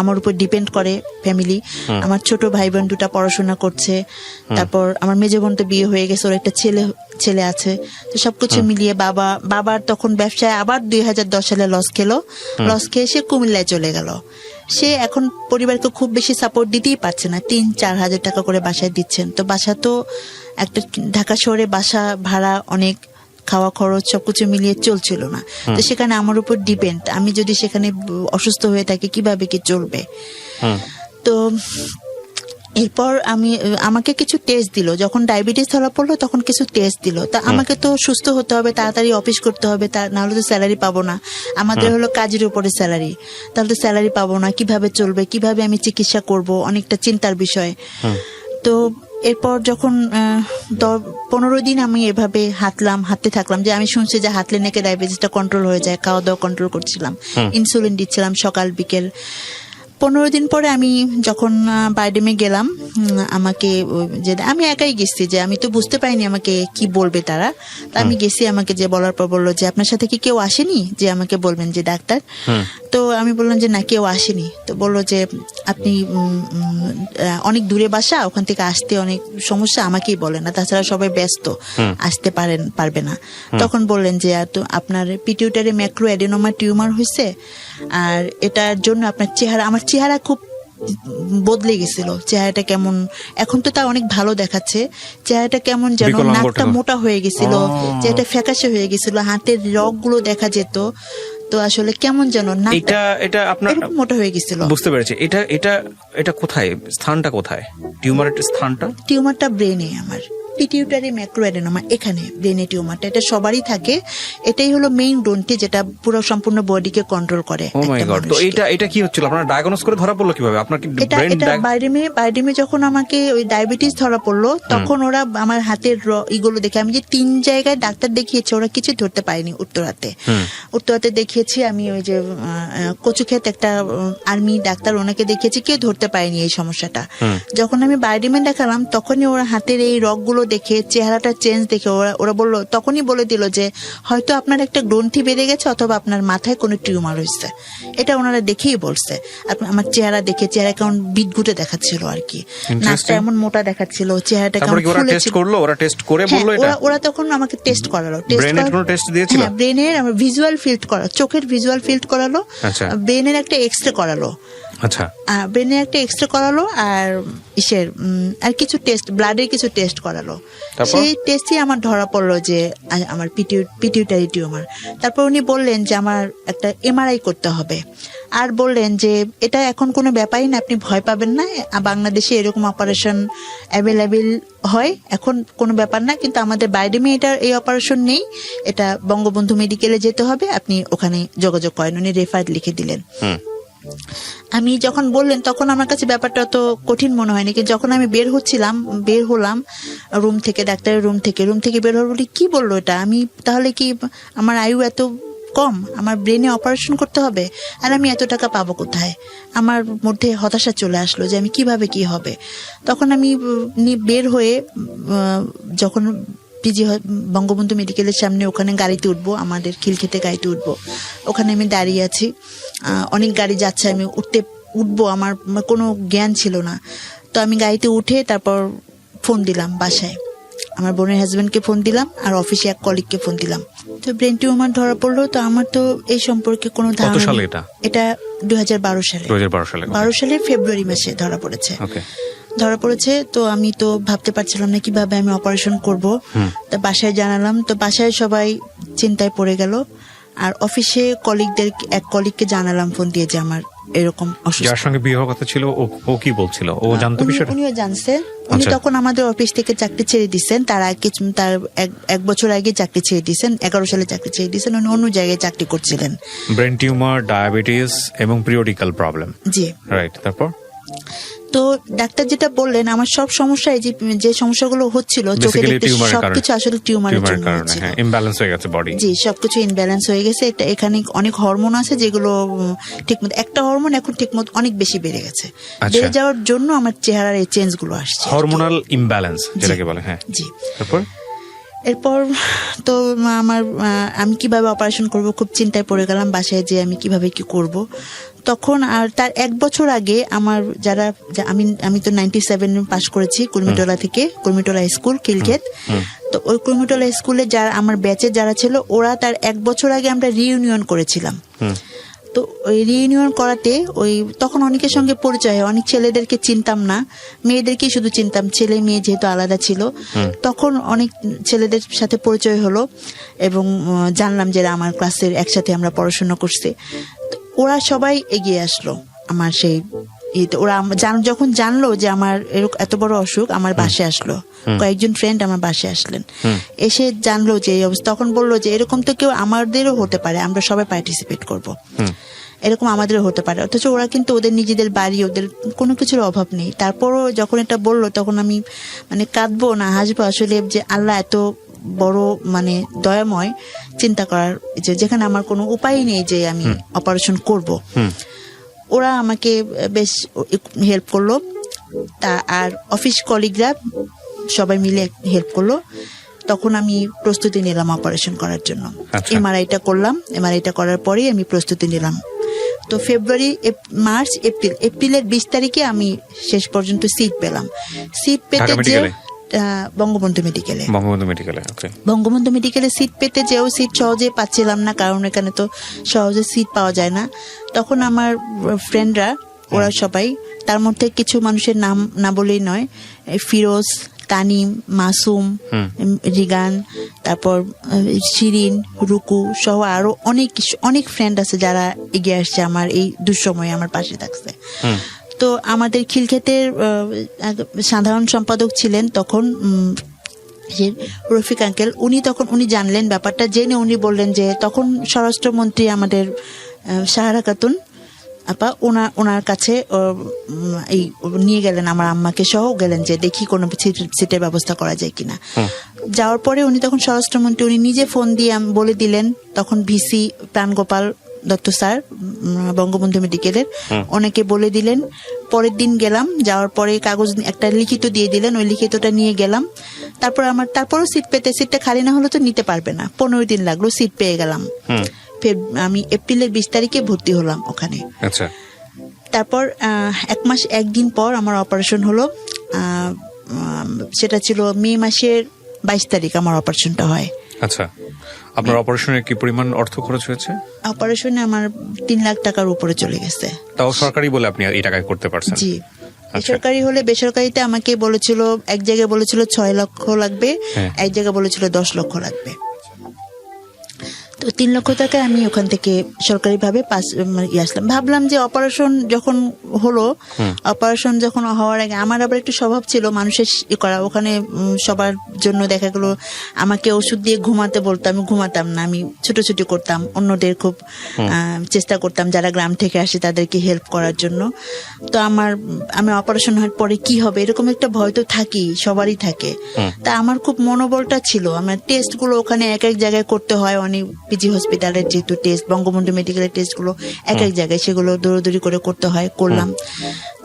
[SPEAKER 1] আমার উপর ডিপেন্ড করে ফ্যামিলি। আমার ছোট ভাই বোন দুটা পড়াশোনা করছে, তারপর আমার মেজো বোন তো বিয়ে হয়ে গেছে, ওর একটা ছেলে আছে। তো সবকিছু মিলিয়ে বাবার তখন ব্যবসায় আবার 2010 সালে লস খেয়ে সে কুমিল্লায় চলে গেল। সে এখন পরিবারকে খুব বেশি সাপোর্ট দিতেই পারছে না, 3-4 হাজার টাকা করে বাসায় দিচ্ছেন। তো বাসা তো একটা ঢাকা শহরে বাসা ভাড়া অনেক, খাওয়া খরচ সবকিছু মিলিয়ে চলছিল না। তো সেখানে আমার উপর ডিপেন্ড, আমি যদি সেখানে অসুস্থ হয়ে থাকি কিভাবে কি চলবে। তো এরপর আমাকে কিছু টেস্ট দিল, যখন ডায়াবেটিস ধরা পড়লো তখন কিছু টেস্ট দিল। তা আমাকে তো সুস্থ হতে হবে, তাড়াতাড়ি অফিস করতে হবে, নাহলে তো স্যালারি পাবো না। আমাদের হলো কাজের উপরে স্যালারি, তাহলে তো স্যালারি পাবো না, কিভাবে চলবে, কিভাবে আমি চিকিৎসা করব, অনেকটা চিন্তার বিষয়। তো এরপর যখন 15 দিন আমি এভাবে হাঁটতে থাকলাম, যে আমি শুনছি যে হাঁটলে নাকি ডায়াবেটিসটা কন্ট্রোল হয়ে যায়, খাওয়া দাওয়া কন্ট্রোল করছিলাম, ইনসুলিন দিচ্ছিলাম সকাল বিকেল। 15 দিন পরে আমি যখন বাইডেমে গেলাম, আমাকে যে আমি একাই গেছি, যে আমি তো বুঝতে পারিনি আমাকে কি বলবে তারা। তা আমি গেছি, আমাকে যে বলার পর বললো যে আপনার সাথে কি কেউ আসেনি যে আমাকে বলবেন যে ডাক্তার। তো আমি বললাম যে না, কেউ আসেনি। তো বললো যে আপনি অনেক দূরে বাসা, ওখান থেকে আসতে অনেক সমস্যা, আমাকেই বলেন না, তাছাড়া সবাই ব্যস্ত, আসতে পারবে না। তখন বললেন যে আপনার পিটিউটারি ম্যাক্রো অ্যাডেনোমা টিউমার হয়েছে, আর এটার জন্য আপনার আমার চেহারা খুব বদলে গেছিল। চেহারাটা কেমন, এখন তো তা অনেক ভালো দেখাচ্ছে, চেহারাটা কেমন যেন, নাকটা মোটা হয়ে গেছিল, চেহারাটা ফ্যাকাশে হয়ে গেছিল, হাতের রগগুলো দেখা যেত। তো আসলে কেমন যেন
[SPEAKER 2] এটা আপনার
[SPEAKER 1] মোটা হয়ে গেছিল।
[SPEAKER 2] বুঝতে পেরেছি। এটা কোথায়, স্থানটা কোথায় টিউমারের স্থানটা?
[SPEAKER 1] টিউমারটা ব্রেনে, আমার পিটিউটারি ম্যাক্রো অ্যাডেনোমা, এখানে ব্রেনে টিউমারটা। এটা সবারই থাকে, এটাই হলো মেইন গ্রন্থি যেটা পুরো সম্পূর্ণ বডিকে কন্ট্রোল করে।
[SPEAKER 2] ও মাই গড। তো এটা কি হচ্ছিল, আপনারা ডায়াগনোজ করে ধরা পড়লো কিভাবে? আপনার কি
[SPEAKER 1] এটা বাইরেমে যখন আমাকে ওই ডায়াবেটিস ধরা পড়লো, তখন ওরা আমার হাতের ইগুলো দেখে, আমি যে 3 জায়গায় ডাক্তার দেখিয়েছি, ওরা কিছু ধরতে পারেনি। উত্তরাতে দেখিয়েছি আমি, ওই যে কচুক্ষেত একটা আর্মি ডাক্তার, ওনাকে দেখিয়েছি, কেউ ধরতে পারেনি এই সমস্যাটা। যখন আমি বাইরেমে দেখালাম, তখনই ওরা হাতের এই রগগুলো দেখে, চেহারাটা চেঞ্জ দেখে ওরা বললো, তখনই বলে দিল যে হয়তো আপনার একটা গ্রন্থি বেড়ে গেছে, অথবা আপনার মাথায় কোনো টিউমার হয়েছে। এটা ওনারা দেখেই বলছে। আমার চেহারা দেখে, চেহারা কেমন বিদঘুটে দেখাচ্ছিল আর কি, নাকটা এমন মোটা দেখাচ্ছিল, চেহারাটা কেমন ফুলেছিল। ওরা তখন আমাকে টেস্ট করালো, ব্রেনের ভিজুয়াল ফিল্ড করা, চোখের ভিজুয়াল ফিল্ড করালো, ব্রেনের একটা এক্সরে করালো।
[SPEAKER 2] আচ্ছা,
[SPEAKER 1] ব্রেনের একটা এক্সরে করালো, আর আর কিছু টেস্ট, ব্লাডের কিছু টেস্ট করালো। সেই টেস্টে আমার ধরা পড়লো যে আমার পিটিউটারি টিউমার। তারপর উনি বললেন যে আমার একটা এমআরআই করতে হবে, আর বললেন যে এটা এখন কোনো ব্যাপারই না, আপনি ভয় পাবেন না, বাংলাদেশে এরকম অপারেশন অ্যাভেলেবেল হয়, এখন কোনো ব্যাপার না, কিন্তু আমাদের বাইডেমে এই অপারেশন নেই, এটা বঙ্গবন্ধু মেডিকেলে যেতে হবে, আপনি ওখানে যোগাযোগ করেন। উনি রেফার লিখে দিলেন। আমি যখন বললেন, তখন আমার কাছে ব্যাপারটা তো কঠিন মনে হয়নি, কিন্তু যখন আমি বের হলাম রুম থেকে, ডাক্তারের রুম থেকে বের হওয়ার বলি, কি বললো এটা, আমি তাহলে কি আমার আয়ু এত কম, আমার ব্রেনে অপারেশন করতে হবে, আর আমি এত টাকা পাবো কোথায়? আমার মধ্যে হতাশা চলে আসলো যে আমি কিভাবে কি হবে। তখন আমি বের হয়ে যখন বঙ্গবন্ধু মেডিকেলের সামনে, ওখানে গাড়িতে উঠবো, আমাদের খিলক্ষেতে গাড়িতে উঠবো, ওখানে আমি দাঁড়িয়ে আছি, অনেক গাড়ি যাচ্ছে, আমি উঠবো, আমার কোনো জ্ঞান ছিল না। তো আমি গাড়িতে উঠে তারপর ফোন দিলাম বাসায়, আমার বোনের হাজবেন্ডকে ফোন দিলাম, আর অফিসে এক কলিগকে ফোন দিলাম। তো ব্রেন টিউমার ধরা পড়লো। তো আমার তো এই সম্পর্কে কোনো ধারণা নেই। এটা 2012 সালে ফেব্রুয়ারি মাসে ধরা পড়েছে। তো আমি তো ভাবতে পারছিলাম না কিভাবে আমি অপারেশন করব। তো বাসায় জানালাম, তো বাসায় সবাই চিন্তায় পড়ে গেল। আর অফিসে এক কলিগকে জানালাম ফোন দিয়ে যে আমার এরকম অসুস্থ।
[SPEAKER 2] যার সঙ্গে বিয়ে হওয়ার কথা ছিল, ও কি বলছিল? ও জানতো বিষয়টা?
[SPEAKER 1] উনিও জানছেন। উনি তখন আমাদের অফিস থেকে চাকরি ছেড়ে দিচ্ছেন, তার এক বছর আগে চাকরি ছেড়ে দিচ্ছেন, 11 সালে চাকরি ছেড়ে দিচ্ছেন। উনি অন্য জায়গায় চাকরি করছিলেন।
[SPEAKER 2] ব্রেন টিউমার, ডায়াবেটিস এবং পিরিয়ডিক্যাল প্রবলেম।
[SPEAKER 1] জি,
[SPEAKER 2] রাইট। তারপর
[SPEAKER 1] তো ডাক্তার যেটা বললেন, আমার সব সমস্যা, এই যে সমস্যাগুলো হচ্ছিল চোখে দেখতে, সবকিছু আসলে টিউমারের জন্য হচ্ছিল।
[SPEAKER 2] ইমব্যালেন্স হয়ে গেছে বডি।
[SPEAKER 1] জি, সবকিছু ইনব্যালেন্স হয়ে গেছে। এখানে অনেক হরমোন আছে যেগুলো ঠিকমতো, একটা হরমোন এখন ঠিকমতো অনেক বেশি বেড়ে গেছে, বেড়ে যাওয়ার জন্য আমার চেহারার এই চেঞ্জ গুলো আসছে,
[SPEAKER 2] হরমোনাল ইমব্যালেন্স যেটাকে বলে। হ্যাঁ,
[SPEAKER 1] জি।
[SPEAKER 2] এরপর
[SPEAKER 1] তো আমি কিভাবে অপারেশন করব খুব চিন্তায় পড়ে গেলাম, বাসায় যে আমি কিভাবে কি করব। তখন আর তার 1 বছর আগে আমার আমি তো 97 পাস করেছি কুর্মিটোলা থেকে, কুর্মিটোলা স্কুল কিলক্ষেত। তো ওই কুর্মিটোলা স্কুলে যারা আমার ব্যাচে যারা ছিল, ওরা তার 1 বছর আগে আমরা রিইউনিয়ন করেছিলাম। তো ওই রিইউনিয়ন করাতে তখন অনেকের সঙ্গে পরিচয় হয়, অনেক ছেলেদেরকে চিনতাম না, মেয়েদেরকেই শুধু চিনতাম, ছেলে মেয়ে যেহেতু আলাদা ছিল। তখন অনেক ছেলেদের সাথে পরিচয় হলো এবং জানলাম যে আমার ক্লাসের একসাথে আমরা পড়াশোনা করছি। ওরা সবাই এগিয়ে আসলো আমার সেই ওরা যখন জানলো যে আমার এত বড় অসুখ, আমার বাসায় আসলো, কয়েকজন ফ্রেন্ড আমার বাসায় আসলেন, এসে জানলো যে এই অবস্থা। তখন বললো যে এরকম তো কেউ আমাদেরও হতে পারে, আমরা সবাই পার্টিসিপেট করব, এরকম আমাদেরও হতে পারে। অথচ ওরা কিন্তু ওদের নিজেদের বাড়ি, ওদের কোনো কিছুর অভাব নেই। তারপরও যখন এটা বললো, তখন আমি কাঁদবো না হাসবো আসলে, যে আল্লাহ এত বড় দয়াময়, চিন্তা করার যেখানে আমার কোনো উপায় নেই যে আমি অপারেশন করব। ওরা আমাকে বেশ হেল্প করলো, আর অফিস কলিগরা সবাই মিলে হেল্প করলো। তখন আমি প্রস্তুতি নিলাম অপারেশন করার জন্য। এমআরআইটা করলাম, এমআরআইটা করার পরেই আমি প্রস্তুতি নিলাম। তো ফেব্রুয়ারি, মার্চ, এপ্রিলের 20 তারিখে আমি শেষ পর্যন্ত সিট পেলাম। সিট পেতে যে বঙ্গবন্ধু মেডিকেলে সিট পেতে যেও সিট সহজে পাচ্ছিলাম না, কারণ এখানে তো সহজে সিট পাওয়া যায় না। তখন আমার ফ্রেন্ডরা, ওরা সবাই, তার মধ্যে কিছু মানুষের নাম না বলেই নয়, ফিরোজ, তানিম, মাসুম, রিগান, তারপর শিরিন, রুকু সহ আরো অনেক ফ্রেন্ড আছে যারা এগিয়ে আসছে আমার এই দুঃসময়ে আমার পাশে থাকছে। তো আমাদের খিলক্ষেতের সাধারণ সম্পাদক ছিলেন তখন রফিক আঙ্কেল। উনি জানলেন ব্যাপারটা, জেনে উনি বললেন যে, তখন স্বরাষ্ট্রমন্ত্রী আমাদের সাহারা খাতুন আপা, ওনার কাছে নিয়ে গেলেন আমার আম্মাকে সহ, গেলেন যে দেখি কোনো সিটের ব্যবস্থা করা যায় কিনা। যাওয়ার পরে উনি তখন স্বরাষ্ট্রমন্ত্রী, উনি নিজে ফোন দিয়ে বলে দিলেন, তখন ভিসি প্রাণগোপাল দত্ত স্যার বঙ্গবন্ধু মেডিকেলের, ওনাকে বলে দিলেন। পরের দিন গেলাম, যাওয়ার পরে কাগজ একটা লিখিত দিয়ে দিলেন, ওই লিখিতটা নিয়ে গেলাম। তারপরও সিটটা খালি না হলে তো নিতে পারবে না, 15 দিন লাগলো, সিট পেয়ে গেলাম। আমি এপ্রিলের 20 তারিখে ভর্তি হলাম ওখানে। তারপর 1 মাস 1 দিন পর আমার অপারেশন হলো। সেটা ছিল মে মাসের 22 তারিখ আমার অপারেশনটা হয়।
[SPEAKER 2] আচ্ছা, আপনার অপারেশনে কি পরিমাণ অর্থ খরচ হয়েছে?
[SPEAKER 1] অপারেশনে আমার 3 লাখ টাকার উপরে চলে গেছে।
[SPEAKER 2] তাও সরকারি বলে আপনি এই টাকায় করতে পারছেন?
[SPEAKER 1] জি। বেসরকারি হলে, বেসরকারিতে আমাকে বলেছিল, এক জায়গায় বলেছিল 6 লক্ষ লাগবে, এক জায়গায় বলেছিল 10 লক্ষ লাগবে। তো 3 লক্ষ টাকা আমি ওখান থেকে সরকারি ভাবে আসলাম। ভাবলাম যে অপারেশন যখন হলো, অপারেশন যখন হওয়ার আগে আমার আবার একটু স্বভাব ছিল মানুষের করা, ওখানে সবার জন্য দেখা গেলো আমাকে ওষুধ দিয়ে ঘুমাতে বলতো, আমি ঘুমাতাম না, আমি ছুটোছুটি করতাম, অন্যদের খুব চেষ্টা করতাম যারা গ্রাম থেকে আসে তাদেরকে হেল্প করার জন্য। তো আমি অপারেশন হওয়ার পরে কি হবে এরকম একটা ভয় তো থাকি, সবারই থাকে। তা আমার খুব মনোবলটা ছিল। আমার টেস্ট গুলো ওখানে এক এক জায়গায় করতে হয়, অনেক পিজি হসপিটালের যেহেতু টেস্ট, বঙ্গবন্ধু মেডিকেলের টেস্ট গুলো এক এক জায়গায়, সেগুলো দৌড়াদৌড়ি করে করতে হয়, করলাম।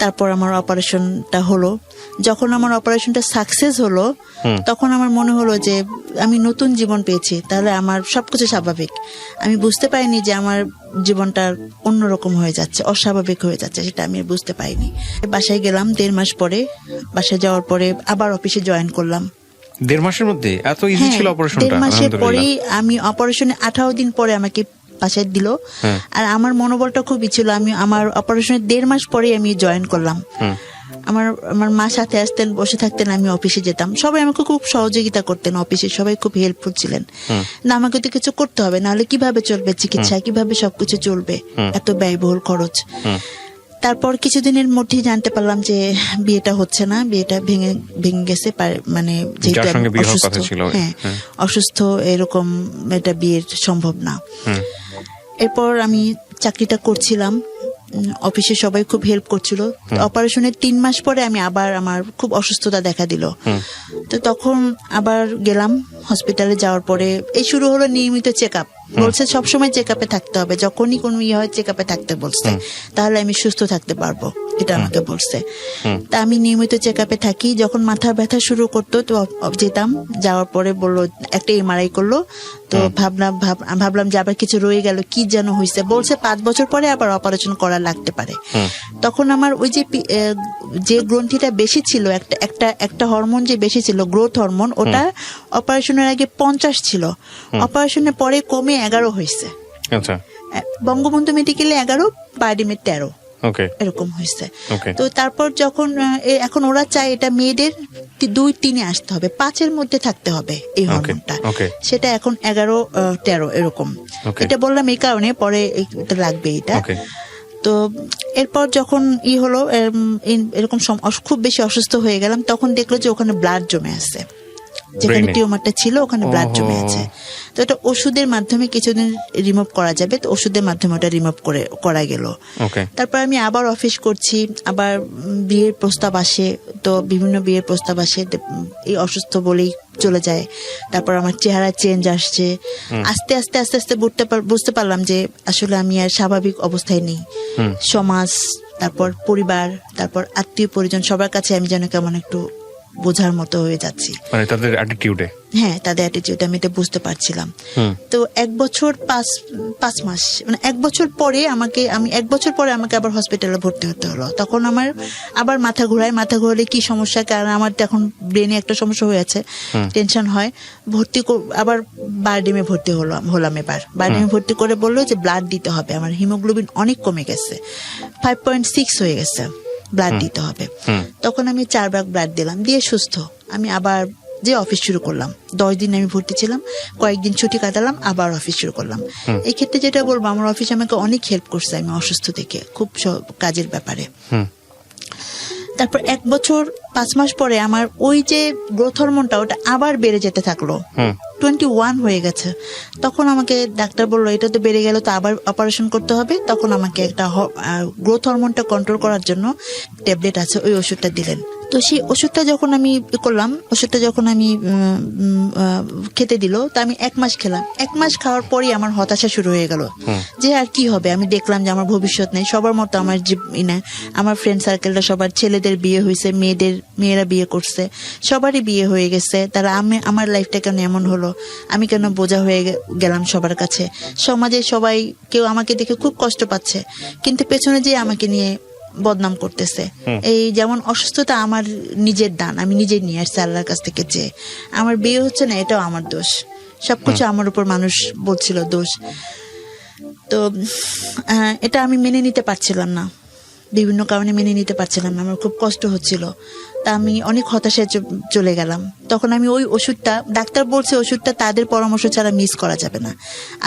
[SPEAKER 1] তারপর আমার অপারেশনটা হলো। যখন আমার অপারেশনটা সাকসেস হলো, তখন আমার মনে হলো যে আমি নতুন জীবন পেয়েছি, তাহলে আমার সবকিছু স্বাভাবিক। আমি বুঝতে পারিনি যে আমার জীবনটা অন্যরকম হয়ে যাচ্ছে, অস্বাভাবিক হয়ে যাচ্ছে, সেটা আমি বুঝতে পারিনি। বাসায় গেলাম 1.5 মাস পরে। বাসায় যাওয়ার পরে আবার অফিসে জয়েন করলাম।
[SPEAKER 2] 1.5 মাসের মধ্যে এত ইজি ছিল অপারেশনটা?
[SPEAKER 1] 1.5 মাসের পরেই আমি অপারেশনে 18 দিন পরে আমাকে বাসায় দিল। আর আমার মনোবলটা খুবই ছিল। আমার অপারেশনের 1.5 মাস পরে আমি জয়েন করলাম। আমার মা সাথে আসতেন, বসে থাকতেন, আমি অফিসে যেতাম। সবাই আমাকে খুব সহযোগিতা করতেন, অফিসে সবাই খুব হেল্পফুল ছিলেন। না, আমাকে তো কিছু করতে হবে, নাহলে কিভাবে চলবে চিকিৎসা, কিভাবে সবকিছু চলবে, এত ব্যয়বহুল খরচ। তারপর কিছুদিনের মধ্যেই জানতে পারলাম যে বিয়েটা হচ্ছে না, বিয়েটা ভেঙে গেছে। মানে যেহেতু অসুস্থ, অসুস্থ, এরকম এটা বিয়ের সম্ভব না। এরপর আমি চাকরিটা করছিলাম, অফিসে সবাই খুব হেল্প করছিল। অপারেশনের 3 মাস পরে আমি আবার আমার খুব অসুস্থতা দেখা দিল। তো তখন আবার গেলাম হসপিটালে। যাওয়ার পরে এই শুরু হলো নিয়মিত চেক আপ। বলছে সবসময় চেক আপে থাকতে হবে, যখনই কোনো হয় চেক আপে থাকতে বলছে, তাহলে আমি সুস্থ থাকতে পারবো, এটা আমাকে বলছে। তা আমি নিয়মিত চেক আপে থাকি। যখন মাথা ব্যথা শুরু করতো তো যেতাম, যাওয়ার পরে বললো একটা এমআরআই করলো। তো ভাবলাম যে আবার কিছু রয়ে গেল, কি যেন হয়েছে। বলছে 5 বছর পরে আবার অপারেশন করা লাগতে পারে। তখন আমার ওই যে গ্রন্থিটা বেশি ছিল, একটা হরমোন যে বেশি ছিল, গ্রোথ হরমোন, ওটা অপারেশনের আগে 50 ছিল, অপারেশনের পরে কমে 11 হয়েছে।
[SPEAKER 2] আচ্ছা,
[SPEAKER 1] বঙ্গবন্ধু মেডিকেলে 11, বারডিমের 13 এরকম হয়েছে। তো তারপর যখন এখন ওরা চায় এটা মেয়েদের 2-3 আসতে হবে, 5-এর মধ্যে থাকতে হবে এই হরমোনটা। সেটা এখন 11-13 এরকম। এটা বললাম এই কারণে, পরে এটা লাগবে এটা। তো এরপর যখন হলো এরকম খুব বেশি অসুস্থ হয়ে গেলাম, তখন দেখলো যে ওখানে ব্লাড জমে আছে, যেখানে টিউমারটা ছিল ওখানে ব্লাড জমে আছে। তো এটা ওষুধের মাধ্যমে কিছুদিন রিমুভ করা যাবে, তো ওষুধের মাধ্যমে ওটা রিমুভ করা গেল। তারপর আমি আবার অফিস করছি, আবার বিয়ের প্রস্তাব আসে, তো বিভিন্ন বিয়ের প্রস্তাব আসে, এই অসুস্থ বলেই চলে যায়। তারপর আমার চেহারা চেঞ্জ আসছে। আস্তে আস্তে আস্তে আস্তে বুঝতে পারলাম যে আসলে আমি আর স্বাভাবিক অবস্থায় নেই। সমাজ, তারপর পরিবার, তারপর আত্মীয় পরিজন, সবার কাছে আমি যেন কেমন একটু বোঝার মতো হয়ে যাচ্ছি,
[SPEAKER 2] মানে তাদের অ্যাটিটিউডে। হ্যাঁ,
[SPEAKER 1] তাদের অ্যাটিটিউডে আমি এটা বুঝতে পারছিলাম। তো 1 বছর 5 মাস, মানে 1 বছর পরে আমাকে আবার হসপিটালে ভর্তি হতে হলো। তখন আমার আবার মাথা ঘোরালে কি সমস্যা, কারণ আমার তো এখন ব্রেনে একটা সমস্যা হয়ে আছে, টেনশন হয়। আবার বারডিমে ভর্তি হলাম। এবার বারডিমে ভর্তি করে বললো যে ব্লাড দিতে হবে, আমার হিমোগ্লোবিন অনেক কমে গেছে, 5.6 হয়ে গেছে, ব্লাড দিতে হবে। তখন আমি 4 ভাগ ব্লাড দিলাম, দিয়ে সুস্থ আমি আবার যে অফিস শুরু করলাম। 10 দিন আমি ভর্তি ছিলাম, কয়েকদিন ছুটি কাটালাম, আবার অফিস শুরু করলাম। এই ক্ষেত্রে যেটা বলবো, আমার অফিস আমাকে অনেক হেল্প করছে, আমি অসুস্থ থেকে খুব কাজের ব্যাপারে। তারপর 1 বছর 5 মাস পরে আমার ওই যে গ্রোথ হরমোনটা ওটা আবার বেড়ে যেতে থাকলো, 21 হয়ে গেছে। তখন আমাকে ডাক্তার বললো এটা তো বেড়ে গেল, তো আবার অপারেশন করতে হবে। তখন আমাকে একটা গ্রোথ হরমোনটা কন্ট্রোল করার জন্য ট্যাবলেট আছে, ওই ওষুধটা দিলেন। তো সেই ওষুধটা যখন আমি করলাম, ওষুধটা যখন আমি খেতে দিল, তো আমি 1 মাস খেলাম। 1 মাস খাওয়ার পরই আমার হতাশা শুরু হয়ে গেল, যে আর কি হবে। আমি দেখলাম যে আমার ভবিষ্যৎ নেই, সবার মতো আমার ফ্রেন্ড সার্কেলটা সবার ছেলেদের বিয়ে হয়েছে, মেয়েরা বিয়ে করছে, সবারই বিয়ে হয়ে গেছে। তারা আমার লাইফটা কেন এমন হলো, আমি কেন বোঝা হয়ে গেলাম সবার কাছে। সমাজে সবাই কেউ আমাকে দেখে খুব কষ্ট পাচ্ছে, কিন্তু পেছনে যে আমাকে নিয়ে বদনাম করতেছে। এই যেমন অসুস্থতা আমার নিজের দান, আমি নিজে নিয়ে আসছি আল্লাহর কাছ থেকে, যে আমার বিয়ে হচ্ছে না এটাও আমার দোষ, সবকিছু আমার উপর মানুষ বলছিল দোষ। তো এটা আমি মেনে নিতে পারছিলাম না, বিভিন্ন কারণে মেনে নিতে পারছিলাম না, আমার খুব কষ্ট হচ্ছিল। তা আমি অনেক হতাশায় চলে গেলাম। তখন আমি ওই ওষুধটা, ডাক্তার বলছে ওষুধটা তাদের পরামর্শ ছাড়া মিস করা যাবে না।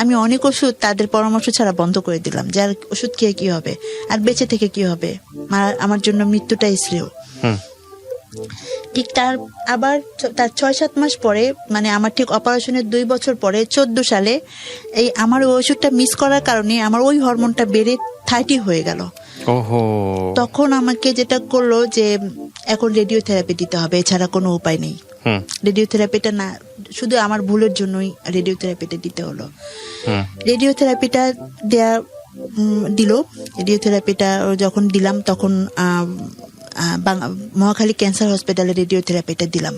[SPEAKER 1] আমি অনেক ওষুধ তাদের পরামর্শ ছাড়া বন্ধ করে দিলাম, যে আর ওষুধ খেয়ে কি হবে, আর বেঁচে থেকে কি হবে, আমার জন্য মৃত্যুটাই শ্রেয়। ঠিক তার 6-7 মাস পরে, মানে আমার ঠিক অপারেশনের 2 বছর পরে 14 সালে এই আমার ওই ওষুধটা মিস করার কারণে আমার ওই হরমোনটা বেড়ে 30 হয়ে গেল। তখন আমাকে যেটা করলো যে এখন রেডিওথেরাপি দিতে হবে, এছাড়া কোনো উপায় নেই। রেডিওথেরাপিটা না, শুধু আমার ভুলের জন্যই রেডিওথেরাপিটা দিতে হলো। রেডিওথেরাপিটা দিল। রেডিওথেরাপিটা যখন দিলাম, তখন মহাখালী ক্যান্সার হসপিটালে রেডিওথেরাপিটা দিলাম।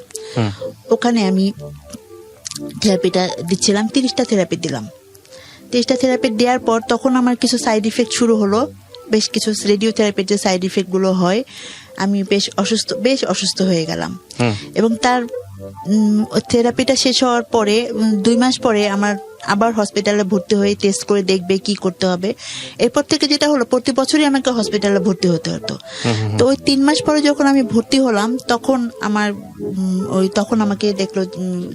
[SPEAKER 1] ওখানে আমি থেরাপিটা দিচ্ছিলাম, 30টা থেরাপি দিলাম। 30টা থেরাপি দেওয়ার পর তখন আমার কিছু সাইড ইফেক্ট শুরু হলো, বেশ কিছু রেডিওথেরাপির যে সাইড ইফেক্ট গুলো হয়, আমি বেশ অসুস্থ হয়ে গেলাম। এবং তার থেরাপিটা শেষ হওয়ার পরে 2 মাস পরে আমার আবার হসপিটালে ভর্তি হয়ে টেস্ট করে দেখবে কি করতে হবে। এরপর থেকে যেটা হলো, প্রতি বছরই আমাকে হসপিটালে ভর্তি হতে হতো। তো ওই 3 মাস পরে যখন আমি ভর্তি হলাম, তখন আমাকে দেখলো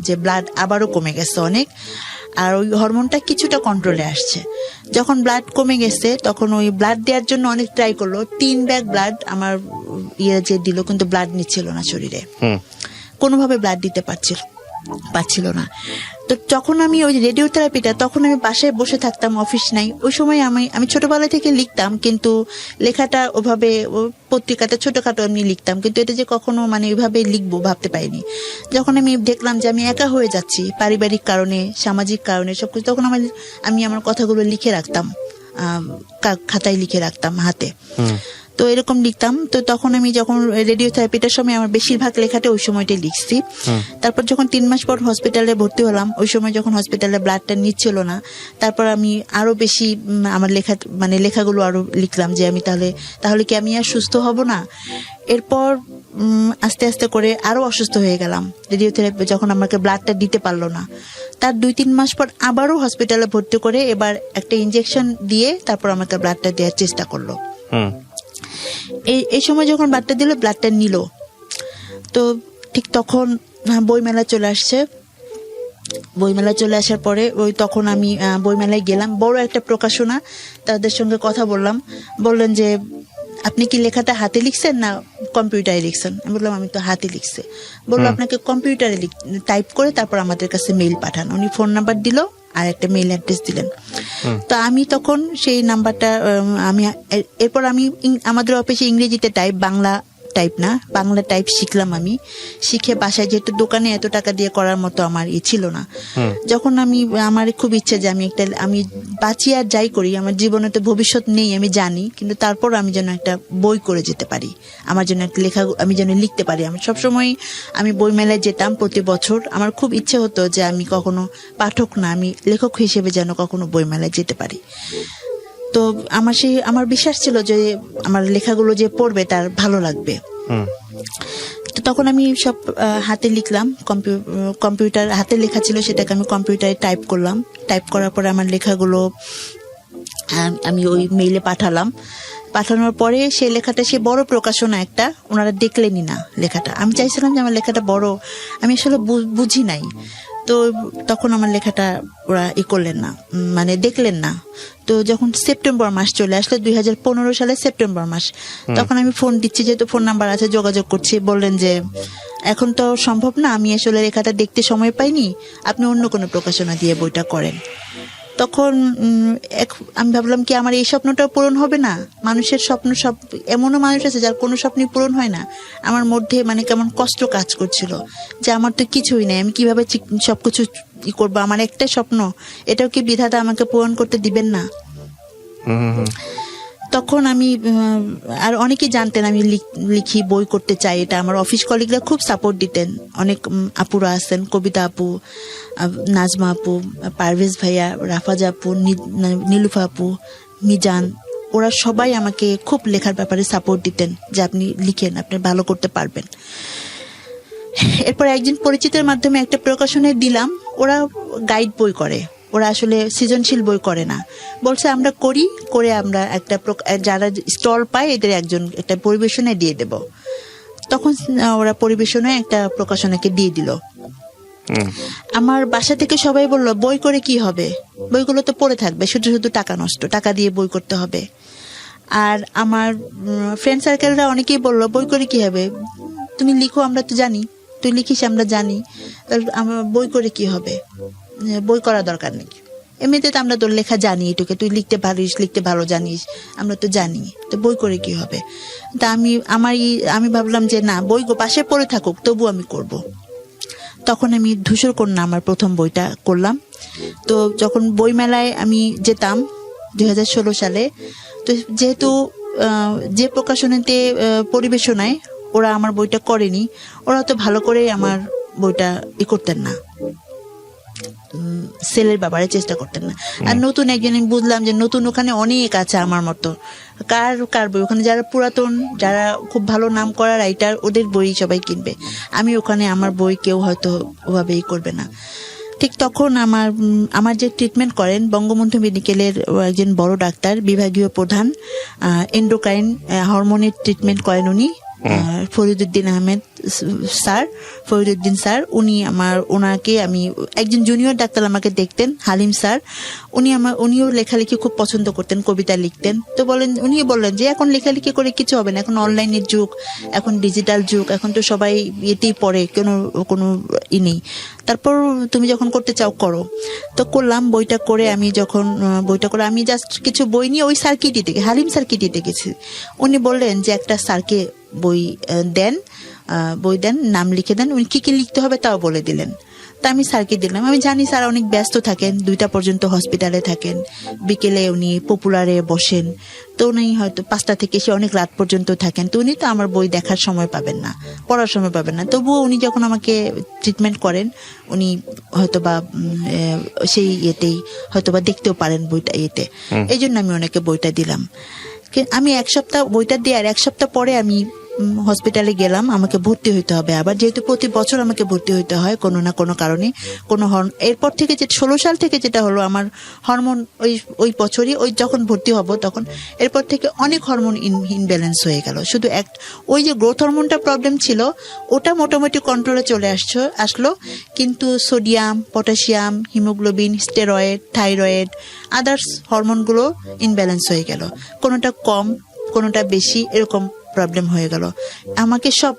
[SPEAKER 1] যে ব্লাড আবারও কমে গেছে অনেক, আর ওই হরমোনটা কিছুটা কন্ট্রোলে আসছে। যখন ব্লাড কমে গেছে, তখন ওই ব্লাড দেওয়ার জন্য অনেক ট্রাই করলো। 3 ব্যাগ ব্লাড আমার যে দিল, কিন্তু ব্লাড নিচ্ছিল না শরীরে, কোনোভাবে ব্লাড দিতে পারছিল পাচ্ছিল না। তো যখন আমি ওই রেডিও থেরাপিটা, তখন আমি বাসায় বসে থাকতাম, অফিস নাই ওই সময়। আমি ছোটবেলা থেকে লিখতাম, কিন্তু লেখাটা ওভাবে পত্রিকাতে ছোটখাটো এমনি লিখতাম, কিন্তু এটা যে কখনো মানে ওইভাবে লিখবো ভাবতে পারিনি। যখন আমি দেখলাম যে আমি একা হয়ে যাচ্ছি পারিবারিক কারণে, সামাজিক কারণে, সবকিছু, তখন আমি আমার কথাগুলো লিখে রাখতাম, খাতায় লিখে রাখতাম হাতে। তো এরকম লিখতাম। তো তখন আমি যখন রেডিও থেরাপিটার সময় আমার বেশিরভাগ লেখাটা ওই সময়টাই লিখছি। তারপর যখন 3 মাস পর হসপিটালে ভর্তি হলাম, ওই সময় যখন হসপিটালে ব্লাডটা নিচ্ছিল না, তারপর আমি আরো বেশি আমার লেখাগুলো আরো লিখলাম যে আমি তাহলে কি আমি আর সুস্থ হব না। এরপর আস্তে আস্তে করে আরো অসুস্থ হয়ে গেলাম। রেডিও থেরাপি যখন আমাকে ব্লাডটা দিতে পারলো না, তার 2-3 মাস পর আবারও হসপিটালে ভর্তি করে এবার একটা ইনজেকশন দিয়ে তারপর আমাকে ব্লাডটা দেওয়ার চেষ্টা করলো। এই সময় যখন ব্লাডটা দিল, ব্লাডটা নিল, তো ঠিক তখন বইমেলা চলে আসছে। বইমেলা চলে আসার পরে তখন আমি বইমেলায় গেলাম, বড় একটা প্রকাশনা, তাদের সঙ্গে কথা বললেন যে আপনি কি লেখাটা হাতে লিখছেন না কম্পিউটারে লিখছেন? আমি বললাম আমি তো হাতে লিখছি। বললো আপনাকে কম্পিউটারে টাইপ করে তারপর আমাদের কাছে মেইল পাঠান। উনি ফোন নাম্বার দিল আর একটা মেইল অ্যাড্রেস দিলেন। তো আমি তখন সেই নাম্বারটা এরপর আমি আমাদের অফিসে ইংরেজিতে টাইপ, বাংলা টাইপ না, বাংলা টাইপ শিখলাম। আমি শিখে বাসায়, যেহেতু দোকানে এত টাকা দিয়ে করার মতো আমার ছিল না, যখন আমার খুব ইচ্ছে যে আমি বাঁচি আর যাই করি, আমার জীবনে তো ভবিষ্যৎ নেই আমি জানি, কিন্তু তারপর আমি যেন একটা বই করে যেতে পারি, আমার জন্য একটা লেখা আমি যেন লিখতে পারি। আমি সবসময় বই মেলায় যেতাম প্রতি বছর। আমার খুব ইচ্ছে হতো যে আমি কখনো পাঠক না, আমি লেখক হিসেবে যেন কখনো বই মেলায় যেতে পারি। তো আমার বিশ্বাস ছিল যে আমার লেখাগুলো যে পড়বে তার ভালো লাগবে। তো তখন আমি সব হাতে লিখলাম, কম্পিউটার হাতে লেখা ছিল, সেটাকে আমি কম্পিউটারে টাইপ করলাম। টাইপ করার পরে আমার লেখাগুলো আমি ওই মেইলে পাঠানোর পরে সেই লেখাটা, সে বড় প্রকাশনা একটা, ওনারা দেখলেনই না লেখাটা। আমি চাইছিলাম যে আমার লেখাটা বড়, আমি আসলে বুঝি নাই। তো তখন আমার লেখাটা ওরা করলেন না, মানে দেখলেন না। তো যখন সেপ্টেম্বর মাস চলে আসলো, 2015 সালে সেপ্টেম্বর মাস, তখন আমি ফোন দিচ্ছি, যেহেতু ফোন নাম্বার আছে, যোগাযোগ করছি। বললেন যে এখন তো সম্ভব না, আমি আসলে লেখাটা দেখতে সময় পাইনি, আপনি অন্য কোনো প্রকাশনা দিয়ে বইটা করেন। তখন আমি ভাবলাম কি আমার এই স্বপ্নটাও পূরণ হবে না? মানুষের স্বপ্ন, এমনও মানুষ আছে যার কোনো স্বপ্নই পূরণ হয় না। আমার মধ্যে কেমন কষ্ট কাজ করছিল যে আমার তো কিছুই নেই, আমি কিভাবে সবকিছু করবো? আমার একটাই স্বপ্ন, এটাও কি বিধাতা আমাকে পূরণ করতে দিবেন না? তখন আমি আর অনেকেই জানতেন আমি লিখি, বই করতে চাই। এটা আমার অফিস কলিগরা খুব সাপোর্ট দিতেন। অনেক আপুরা আছেন, কবিতা আপু, নাজমা আপু, পারভেজ ভাইয়া, রাফাজা আপু, নীলুফা আপু, মিজান, ওরা সবাই আমাকে খুব লেখার ব্যাপারে সাপোর্ট দিতেন যে আপনি লিখেন, আপনি ভালো করতে পারবেন। এরপর একজন পরিচিতের মাধ্যমে একটা প্রকাশনায় দিলাম। ওরা গাইড বই করে, ওরা আসলে সৃজনশীল বই করে না। বলছে আমরা করে আমরা একটা যারা স্টল পায় এদের একটা পরিবেশনায় দিয়ে দেব। তখন ওরা পরিবেশনায় একটা প্রকাশনাকে দিয়ে দিল। আমার বাসা থেকে সবাই বলল বই করে কি হবে, বইগুলো তো পড়ে থাকবে, শুধু শুধু টাকা নষ্ট, টাকা দিয়ে বই করতে হবে। আর আমার ফ্রেন্ড সার্কেলরা অনেকেই বললো বই করে কি হবে, তুমি লিখো, আমরা তো জানি, তুই লিখিস আমরা জানি, আমার বই করে কি হবে, বই করা দরকার নেই, এমনিতে তো আমরা তোর লেখা জানি, এটুকে তুই লিখতে পারিস, লিখতে ভালো জানিস, আমরা তো জানি, তো বই করে কি হবে। তা আমি ভাবলাম যে না, বই পাশে পড়ে থাকুক, তবু আমি করব। তখন আমি ধূসর কন্যা আমার প্রথম বইটা করলাম। তো যখন বই মেলায় আমি যেতাম 2016 সালে, তো যেহেতু যে প্রকাশনাতে পরিবেশনায় ওরা আমার বইটা করেনি, ওরা তো ভালো করে আমার বইটা করতেন না, সেলের ব্যাপারে চেষ্টা করতেন না। আর নতুন একজন আমি বুঝলাম যে নতুন ওখানে অনেক আছে আমার মতো, কার বই, ওখানে যারা পুরাতন, যারা খুব ভালো নাম করা রাইটার, ওদের বই সবাই কিনবে। আমি ওখানে আমার বই কেউ হয়তো ওভাবেই করবে না। ঠিক তখন আমার যে ট্রিটমেন্ট করেন বঙ্গবন্ধু মেডিকেলের একজন বড় ডাক্তার, বিভাগীয় প্রধান, এন্ডোক্রাইন হরমোনের ট্রিটমেন্ট করেন উনি, ফরিদউদ্দিন আহমেদ স্যার, ফরিদউদ্দিন স্যার, ওনাকে আমি একজন জুনিয়র ডাক্তার আমাকে দেখতেন, হালিম স্যার, উনিও লেখালেখি খুব পছন্দ করতেন, কবিতা লিখতেন। তো উনি বললেন যে এখন লেখালেখি করে কিছু হবে না, এখন অনলাইনের যুগ, এখন ডিজিটাল যুগ, এখন তো সবাই এতেই পড়ে, কোনো নেই, তারপর তুমি যখন করতে চাও করো। তো করলাম, বইটা করে আমি জাস্ট কিছু বই নিয়ে ওই সার্কিটে থেকে, হালিম সার্কিটে গেছি। উনি বললেন যে একটা স্যারকে বই দেন, নাম লিখে দেন, উনি কি কি লিখতে হবে তাও বলে দিলেন। তা আমি স্যারকে দিলাম। আমি জানি স্যার অনেক ব্যস্ত থাকেন, 2টা পর্যন্ত হসপিটালে থাকেন, বিকেলে উনি পপুলারে বসেন, তো উনি হয়তো 5টা থেকে সে অনেক রাত পর্যন্ত থাকেন, তো উনি তো আমার বই দেখার সময় পাবেন না, পড়ার সময় পাবেন না। তবুও উনি যখন আমাকে ট্রিটমেন্ট করেন, উনি হয়তোবা সেই ইয়েতেই হয়তোবা দেখতেও পারেন বইটা এই জন্য আমি ওনাকে বইটা দিলাম। আমি 1 সপ্তাহ বইটা দিয়ে আর 1 সপ্তাহ পরে আমি হসপিটালে গেলাম, আমাকে ভর্তি হইতে হবে আবার, যেহেতু প্রতি বছর আমাকে ভর্তি হইতে হয় কোনো না কোনো কারণে, এরপর থেকে 16 সাল থেকে যেটা হলো আমার হরমোন ওই বছরই যখন ভর্তি হব তখন এরপর থেকে অনেক হরমোন ইনব্যালেন্স হয়ে গেল। শুধু ওই যে গ্রোথ হরমোনটা প্রবলেম ছিল ওটা মোটামুটি কন্ট্রোলে চলে আসলো, কিন্তু sodium, potassium, haemoglobin, steroid, thyroid, others হরমোনগুলো ইনব্যালেন্স হয়ে গেল, কোনোটা কম কোনোটা বেশি, এরকম প্রবলেম হয়ে গেল। আমাকে সব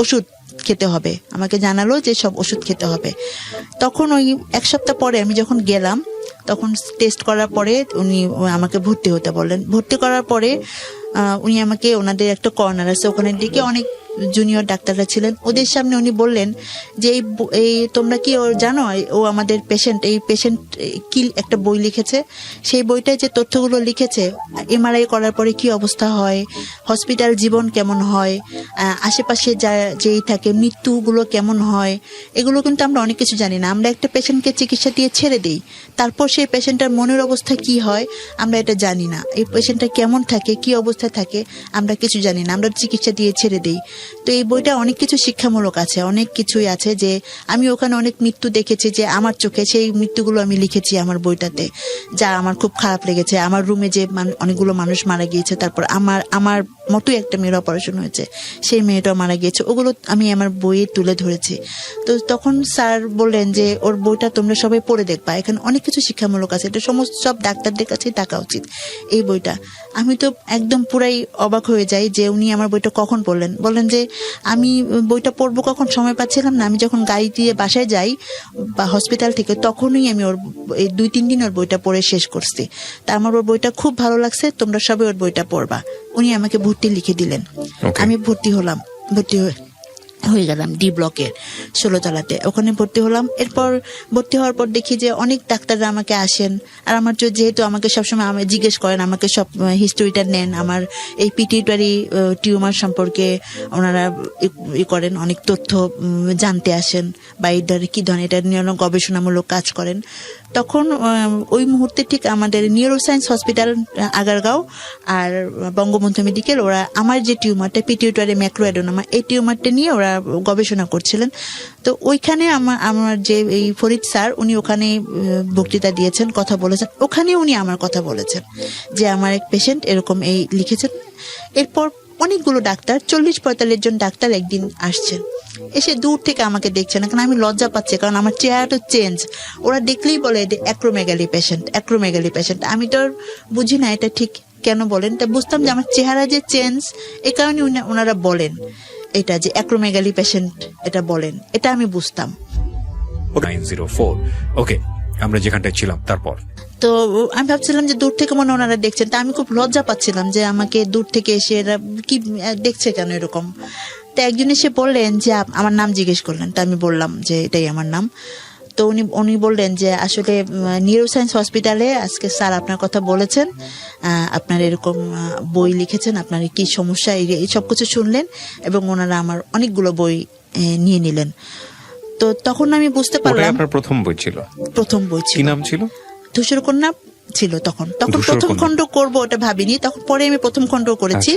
[SPEAKER 1] ওষুধ খেতে হবে, আমাকে জানালো যে সব ওষুধ খেতে হবে। তখন ওই 1 সপ্তাহ পরে আমি যখন গেলাম, তখন টেস্ট করার পরে উনি আমাকে ভর্তি হতে বললেন। ভর্তি করার পরে উনি আমাকে, ওনাদের একটা কর্নার আছে, ওখানে দিকে অনেক জুনিয়র ডাক্তাররা ছিলেন, ওদের সামনে উনি বললেন যে এই তোমরা কি জানো ও আমাদের পেশেন্ট, এই পেশেন্ট কি একটা বই লিখেছে, সেই বইটায় যে তথ্যগুলো লিখেছে, এমআরআই করার পরে কি অবস্থা হয়, হসপিটাল জীবন কেমন হয়, আশেপাশে যেই থাকে মৃত্যুগুলো কেমন হয়, এগুলো কিন্তু আমরা অনেক কিছু জানি না। আমরা একটা পেশেন্টকে চিকিৎসা দিয়ে ছেড়ে দিই, তারপর সেই পেশেন্টের মনের অবস্থা কি হয় আমরা এটা জানি না, এই পেশেন্টটা কেমন থাকে, কি অবস্থায় থাকে আমরা কিছু জানি না, আমরা চিকিৎসা দিয়ে ছেড়ে দিই। তো এই বইটা অনেক কিছু শিক্ষামূলক আছে, অনেক কিছুই আছে, যে আমি ওখানে অনেক মৃত্যু দেখেছি, যে আমার চোখে সেই মৃত্যুগুলো আমি লিখেছি আমার বইটাতে, যা আমার খুব খারাপ লেগেছে। আমার রুমে যে অনেকগুলো মানুষ মারা গিয়েছে, তারপর আমার মতোই একটা মেয়ের অপারেশন হয়েছে, সেই মেয়েটাও মারা গিয়েছে, ওগুলো আমি আমার বইয়ে তুলে ধরেছি। তো তখন স্যার বললেন যে ওর বইটা তোমরা সবাই পড়ে দেখবা, এখানে অনেক কিছু শিক্ষামূলক আছে, এটা সব ডাক্তারদের কাছেই থাকা উচিত এই বইটা। আমি তো একদম পুরাই অবাক হয়ে যাই যে উনি আমার বইটা কখন বললেন যে আমি বইটা পড়বো কখন, সময় পাচ্ছিলাম না। আমি যখন গাড়ি দিয়ে বাসায় যাই বা হসপিটাল থেকে, তখনই আমি ওর এই 2-3 দিন ওর বইটা পড়ে শেষ করছি। তা আমার ওর বইটা খুব ভালো লাগছে, তোমরা সবাই ওর বইটা পড়বা। উনি আমাকে ভর্তি লিখে দিলেন। আমি ভর্তি হয়ে গেলাম ডি ব্লকের 16 তলাতে, ওখানে ভর্তি হলাম। এরপর ভর্তি হওয়ার পর দেখি যে অনেক ডাক্তাররা আমাকে আসেন, আর আমার যেহেতু আমাকে সবসময় জিজ্ঞেস করেন, আমাকে সব হিস্টোরিটা নেন, আমার এই পিটিউটারি টিউমার সম্পর্কে ওনারা করেন, অনেক তথ্য জানতে আসেন, বা এটার কি ধরনের, এটা নিয়ে গবেষণামূলক কাজ করেন। তখন ওই মুহূর্তে ঠিক আমাদের নিউরোসায়েন্স হসপিটাল আগারগাঁও আর বঙ্গবন্ধু মেডিকেল, ওরা আমার যে টিউমারটা পিটিউটারি ম্যাক্রোঅ্যাডেনোমা, এই টিউমারটা নিয়ে ওরা গবেষণা করছিলেন। তো ওইখানে আমার যে এই ফরিদ স্যার, উনি ওখানে বক্তৃতা দিয়েছেন, কথা বলেছেন, ওখানে উনি আমার কথা বলেছেন যে আমার এক পেশেন্ট এরকম এই লিখেছেন। এরপর অনেকগুলো ডাক্তার, 40-45 জন ডাক্তার একদিন আসছেন, এসে দূর থেকে আমাকে দেখছেন, কারণ আমি লজ্জা পাচ্ছি, কারণ আমার চেহারাটা চেঞ্জ। ওরা দেখলেই বলে অ্যাক্রোমেগালি পেশেন্ট। আমি তো বুঝি না এটা ঠিক কেন বলেন, তা বুঝতাম যে আমার চেহারা যে চেঞ্জ, এই কারণে ওনারা বলেন এটা যে অ্যাক্রোমেগালি পেশেন্ট, এটা বলেন, এটা আমি বুঝতাম।
[SPEAKER 2] 904 ওকে, আমরা যেখানটায় ছিলাম তারপর
[SPEAKER 1] তো আমি ভাবছিলাম যে দূর থেকে মনে ওনারা দেখছেন, তা আমি খুব লজ্জা পাচ্ছিলাম যে আমাকে দূর থেকে এসে এরা কি দেখছে কেন এরকম। তো একজন এসে বললেন যে আমার নাম জিজ্ঞেস করলেন, তা আমি বললাম যে এটাই আমার নাম। তো উনি বললেন যে আসলে নিউরোসায়েন্স হসপিটালে আজকে স্যার আপনার কথা বলেছেন, আপনার এরকম বই লিখেছেন, আপনার কি সমস্যা, এই সব কিছু শুনলেন, এবং ওনারা আমার অনেকগুলো বই নিয়ে নিলেন। তো তখন আমি বুঝতে পারলাম,
[SPEAKER 2] আপনার প্রথম বই ছিল।
[SPEAKER 1] কি নাম ছিল? ধূসরকন্যা ছিল তখন
[SPEAKER 2] ধূসর
[SPEAKER 1] প্রথম
[SPEAKER 2] কন্যা।
[SPEAKER 1] খণ্ড করব ওটা ভাবিনি, তখন পরে আমি প্রথম খণ্ড করেছি।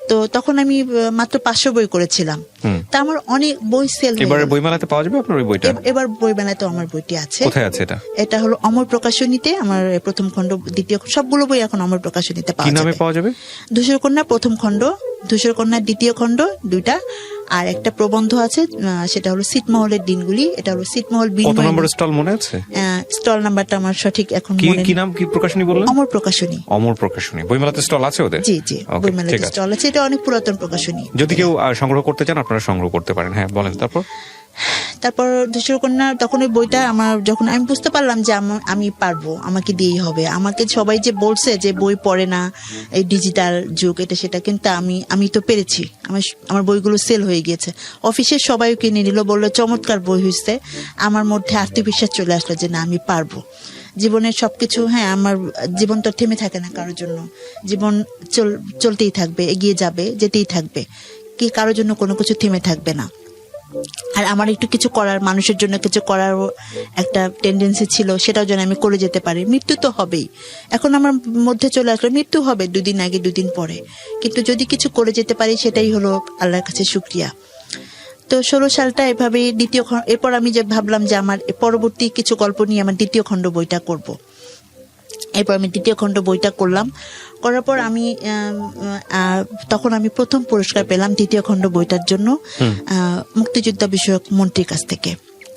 [SPEAKER 1] তো তখন আমি মাত্র 500 বই করেছিলাম। তা আমার অনেক বই সেল হয়ে
[SPEAKER 2] এবারে
[SPEAKER 1] গেল।
[SPEAKER 2] বইমেলাতে পাওয়া যাবে আপনার ওই বইটা?
[SPEAKER 1] এবার বইমেলাতে আমার বইটি আছে।
[SPEAKER 2] কোথায় আছে এটা?
[SPEAKER 1] এটা হলো অমর প্রকাশনীতে, আমার প্রথম খণ্ড দ্বিতীয় সবগুলো বই এখন অমর প্রকাশনীতে
[SPEAKER 2] কি
[SPEAKER 1] পাওয়া
[SPEAKER 2] নামে
[SPEAKER 1] যাবে।
[SPEAKER 2] পাওয়া যাবে?
[SPEAKER 1] ধূসর কন্যা প্রথম খণ্ড, ধূসর কন্যার দ্বিতীয় খণ্ড, দুইটা, আর একটা প্রবন্ধ আছে, সেটা হলো ছিটমহলের দিনগুলি। এটা হলো ছিটমহল
[SPEAKER 2] কত নম্বর স্টল মনে আছে?
[SPEAKER 1] স্টল নাম্বারটা আমার সঠিক এখন
[SPEAKER 2] কি
[SPEAKER 1] মনে
[SPEAKER 2] কি
[SPEAKER 1] নেই।
[SPEAKER 2] নাম, কি প্রকাশনী বললেন?
[SPEAKER 1] অমর প্রকাশনী।
[SPEAKER 2] অমর প্রকাশনী। বইমেলাতে স্টল আছে ওদের?
[SPEAKER 1] জি জি,
[SPEAKER 2] Okay,
[SPEAKER 1] বইমেলাতে
[SPEAKER 2] ঠিক আছে।
[SPEAKER 1] স্টল আছে। এটা অনেক পুরাতন প্রকাশনী।
[SPEAKER 2] যদি কেউ সংগ্রহ করতে চান আপনারা সংগ্রহ করতে পারেন। হ্যাঁ বলেন।
[SPEAKER 1] তারপর ধূসর কন্যা, তখন ওই বইটা আমার যখন আমি বুঝতে পারলাম যে আমি পারবো, আমাকে দিয়েই হবে। আমাকে সবাই যে বলছে যে বই পড়ে না, এই ডিজিটাল যুগ এটা সেটা, কিন্তু আমি তো পেরেছি। আমার বইগুলো সেল হয়ে গিয়েছে, অফিসের সবাই কিনে নিল, বললো চমৎকার বই হয়েছে। আমার মধ্যে আত্মবিশ্বাস চলে আসলো যে না, আমি পারবো। জীবনের সবকিছু, হ্যাঁ, আমার জীবন তো থেমে থাকে না কারোর জন্য। জীবন চলতেই থাকবে, এগিয়ে যাবে, যেতেই থাকবে, কি কারোর জন্য কোনো কিছু থেমে থাকবে না। আর আমার একটু কিছু করার, মানুষের জন্য কিছু করার একটা টেন্ডেন্সি ছিল, সেটাও যেন আমি করে যেতে পারি। মৃত্যু তো হবেই, এখন আমার মধ্যে চলে আসলো, মৃত্যু হবে 2 দিন আগে 2 দিন পরে, কিন্তু যদি কিছু করে যেতে পারি সেটাই হলো আল্লাহর কাছে শুকরিয়া। তো 16 সালটা এভাবেই দ্বিতীয় খণ্ড, এরপর আমি যে ভাবলাম যে আমার পরবর্তী কিছু গল্প নিয়ে আমার দ্বিতীয় খণ্ড বইটা করব। এরপর আমি দ্বিতীয় খণ্ড বইটা করলাম, করার পর আমি তখন আমি প্রথম পুরস্কার পেলাম দ্বিতীয় খণ্ড বইটার জন্য মুক্তিযোদ্ধা বিষয়ক মন্ত্রীর কাছ থেকে।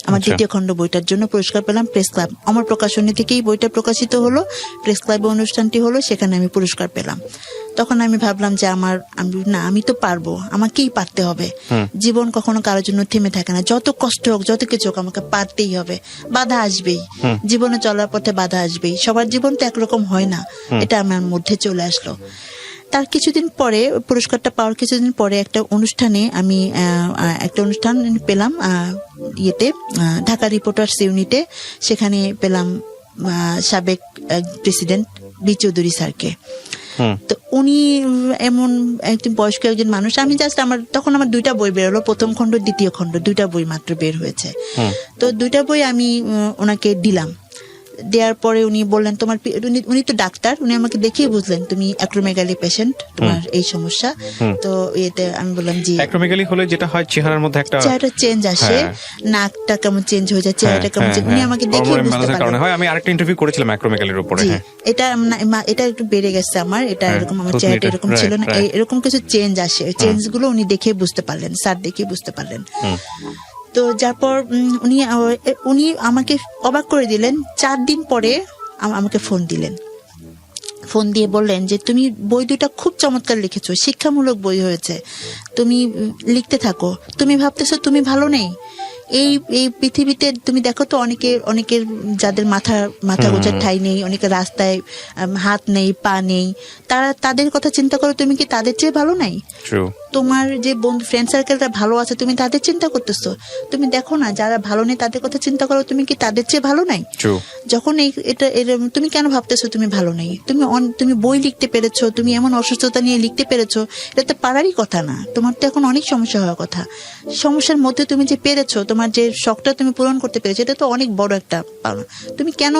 [SPEAKER 1] আমার দ্বিতীয় খণ্ড বইটার জন্য পুরস্কার পেলাম প্রেস ক্লাব, আমার প্রকাশনী থেকেই বইটা প্রকাশিত হলো, প্রেস ক্লাবে অনুষ্ঠানটি হলো, সেখানে আমি পুরস্কার পেলাম। তখন আমি ভাবলাম যে আমি তো পারবো, আমাকেই পারতে হবে। জীবন কখনো কারোর জন্য থেমে থাকে না, যত কষ্ট হোক, যত কিছু হোক, আমাকে পারতেই হবে। বাধা আসবেই, জীবনে চলার পথে বাধা আসবেই, সবার জীবন তো একরকম হয় না, এটা আমার মধ্যে চলে আসলো। তার কিছুদিন পরে, পুরস্কারটা পাওয়ার কিছুদিন পরে একটা অনুষ্ঠানে আমি একটা অনুষ্ঠান পেলাম ঢাকা রিপোর্টার্স ইউনিটে। সেখানে পেলাম সাবেক প্রেসিডেন্ট বি চৌধুরী স্যারকে। তো উনি এমন একজন বয়স্ক একজন মানুষ। আমি জাস্ট তখন আমার 2টা বই বেরোলো, প্রথম খণ্ড দ্বিতীয় খণ্ড, 2টা বই মাত্র বের হয়েছে। তো 2টা বই আমি ওনাকে দিলাম। দেওয়ার পরে উনি বললেন, উনি তো ডাক্তার, উনি আমাকে দেখেই বুঝলেন তুমি অ্যাক্রোমেগালি পেশেন্ট, তোমার এই সমস্যা। তো এতে আমি বললাম জি।
[SPEAKER 2] অ্যাক্রোমেগালি হলে যেটা হয় চেহারার মধ্যে একটা
[SPEAKER 1] চেঞ্জ আসে, নাকটা কেমন চেঞ্জ হয়ে যায়, চেহারাটা কেমন চেঞ্জ, উনি আমাকে দেখেই বুঝতে পারলেন।
[SPEAKER 2] আমি আরেকটা ইন্টারভিউ করেছিলাম অ্যাক্রোমেগালির উপরে।
[SPEAKER 1] এটা একটু বেড়ে গেছে আমার, এটা এরকম, আমার চেহারাটা এরকম ছিল না, এরকম কিছু চেঞ্জ আসে, চেঞ্জ গুলো উনি দেখে বুঝতে পারলেন, স্যার দেখে বুঝতে পারলেন। তো যার পর উনি আমাকে অবাক করে দিলেন। 4 দিন পরে আমাকে ফোন দিলেন, ফোন দিয়ে বললেন যে তুমি বই 2টা খুব চমৎকার লিখেছো, শিক্ষামূলক বই হয়েছে, তুমি লিখতে থাকো। তুমি ভাবতেছো তুমি ভালো নেই, এই পৃথিবীতে তুমি দেখো তো অনেকের যাদের মাথা গোজার ঠাই নেই, অনেকের রাস্তায় হাত নেই, পা নেই, তাদের কথা চিন্তা করো, তুমি কি তাদের চেয়ে ভালো নাই? তোমার যে বন্ধু ফ্রেন্ড সার্কেলটা ভালো আছে, তুমি তাদের চিন্তা করতেছো? তুমি দেখো না যারা ভালো নেই তাদের কথা চিন্তা করো, তুমি কি তাদের চেয়ে ভালো নাই? যখন তুমি কেন ভাবতেছো তুমি ভালো নেই? তুমি বই লিখতে পেরেছো, তুমি এমন অসুস্থতা নিয়ে লিখতে পেরেছো, এটা তো পারারই কথা না। তোমার তো এখন অনেক সমস্যা হওয়ার কথা। সমস্যার মধ্যে তুমি যে পেরেছো, তোমার যে শখটা তুমি পূরণ করতে পেরেছো, এটা তো অনেক বড় একটা পাওনা। তুমি কেন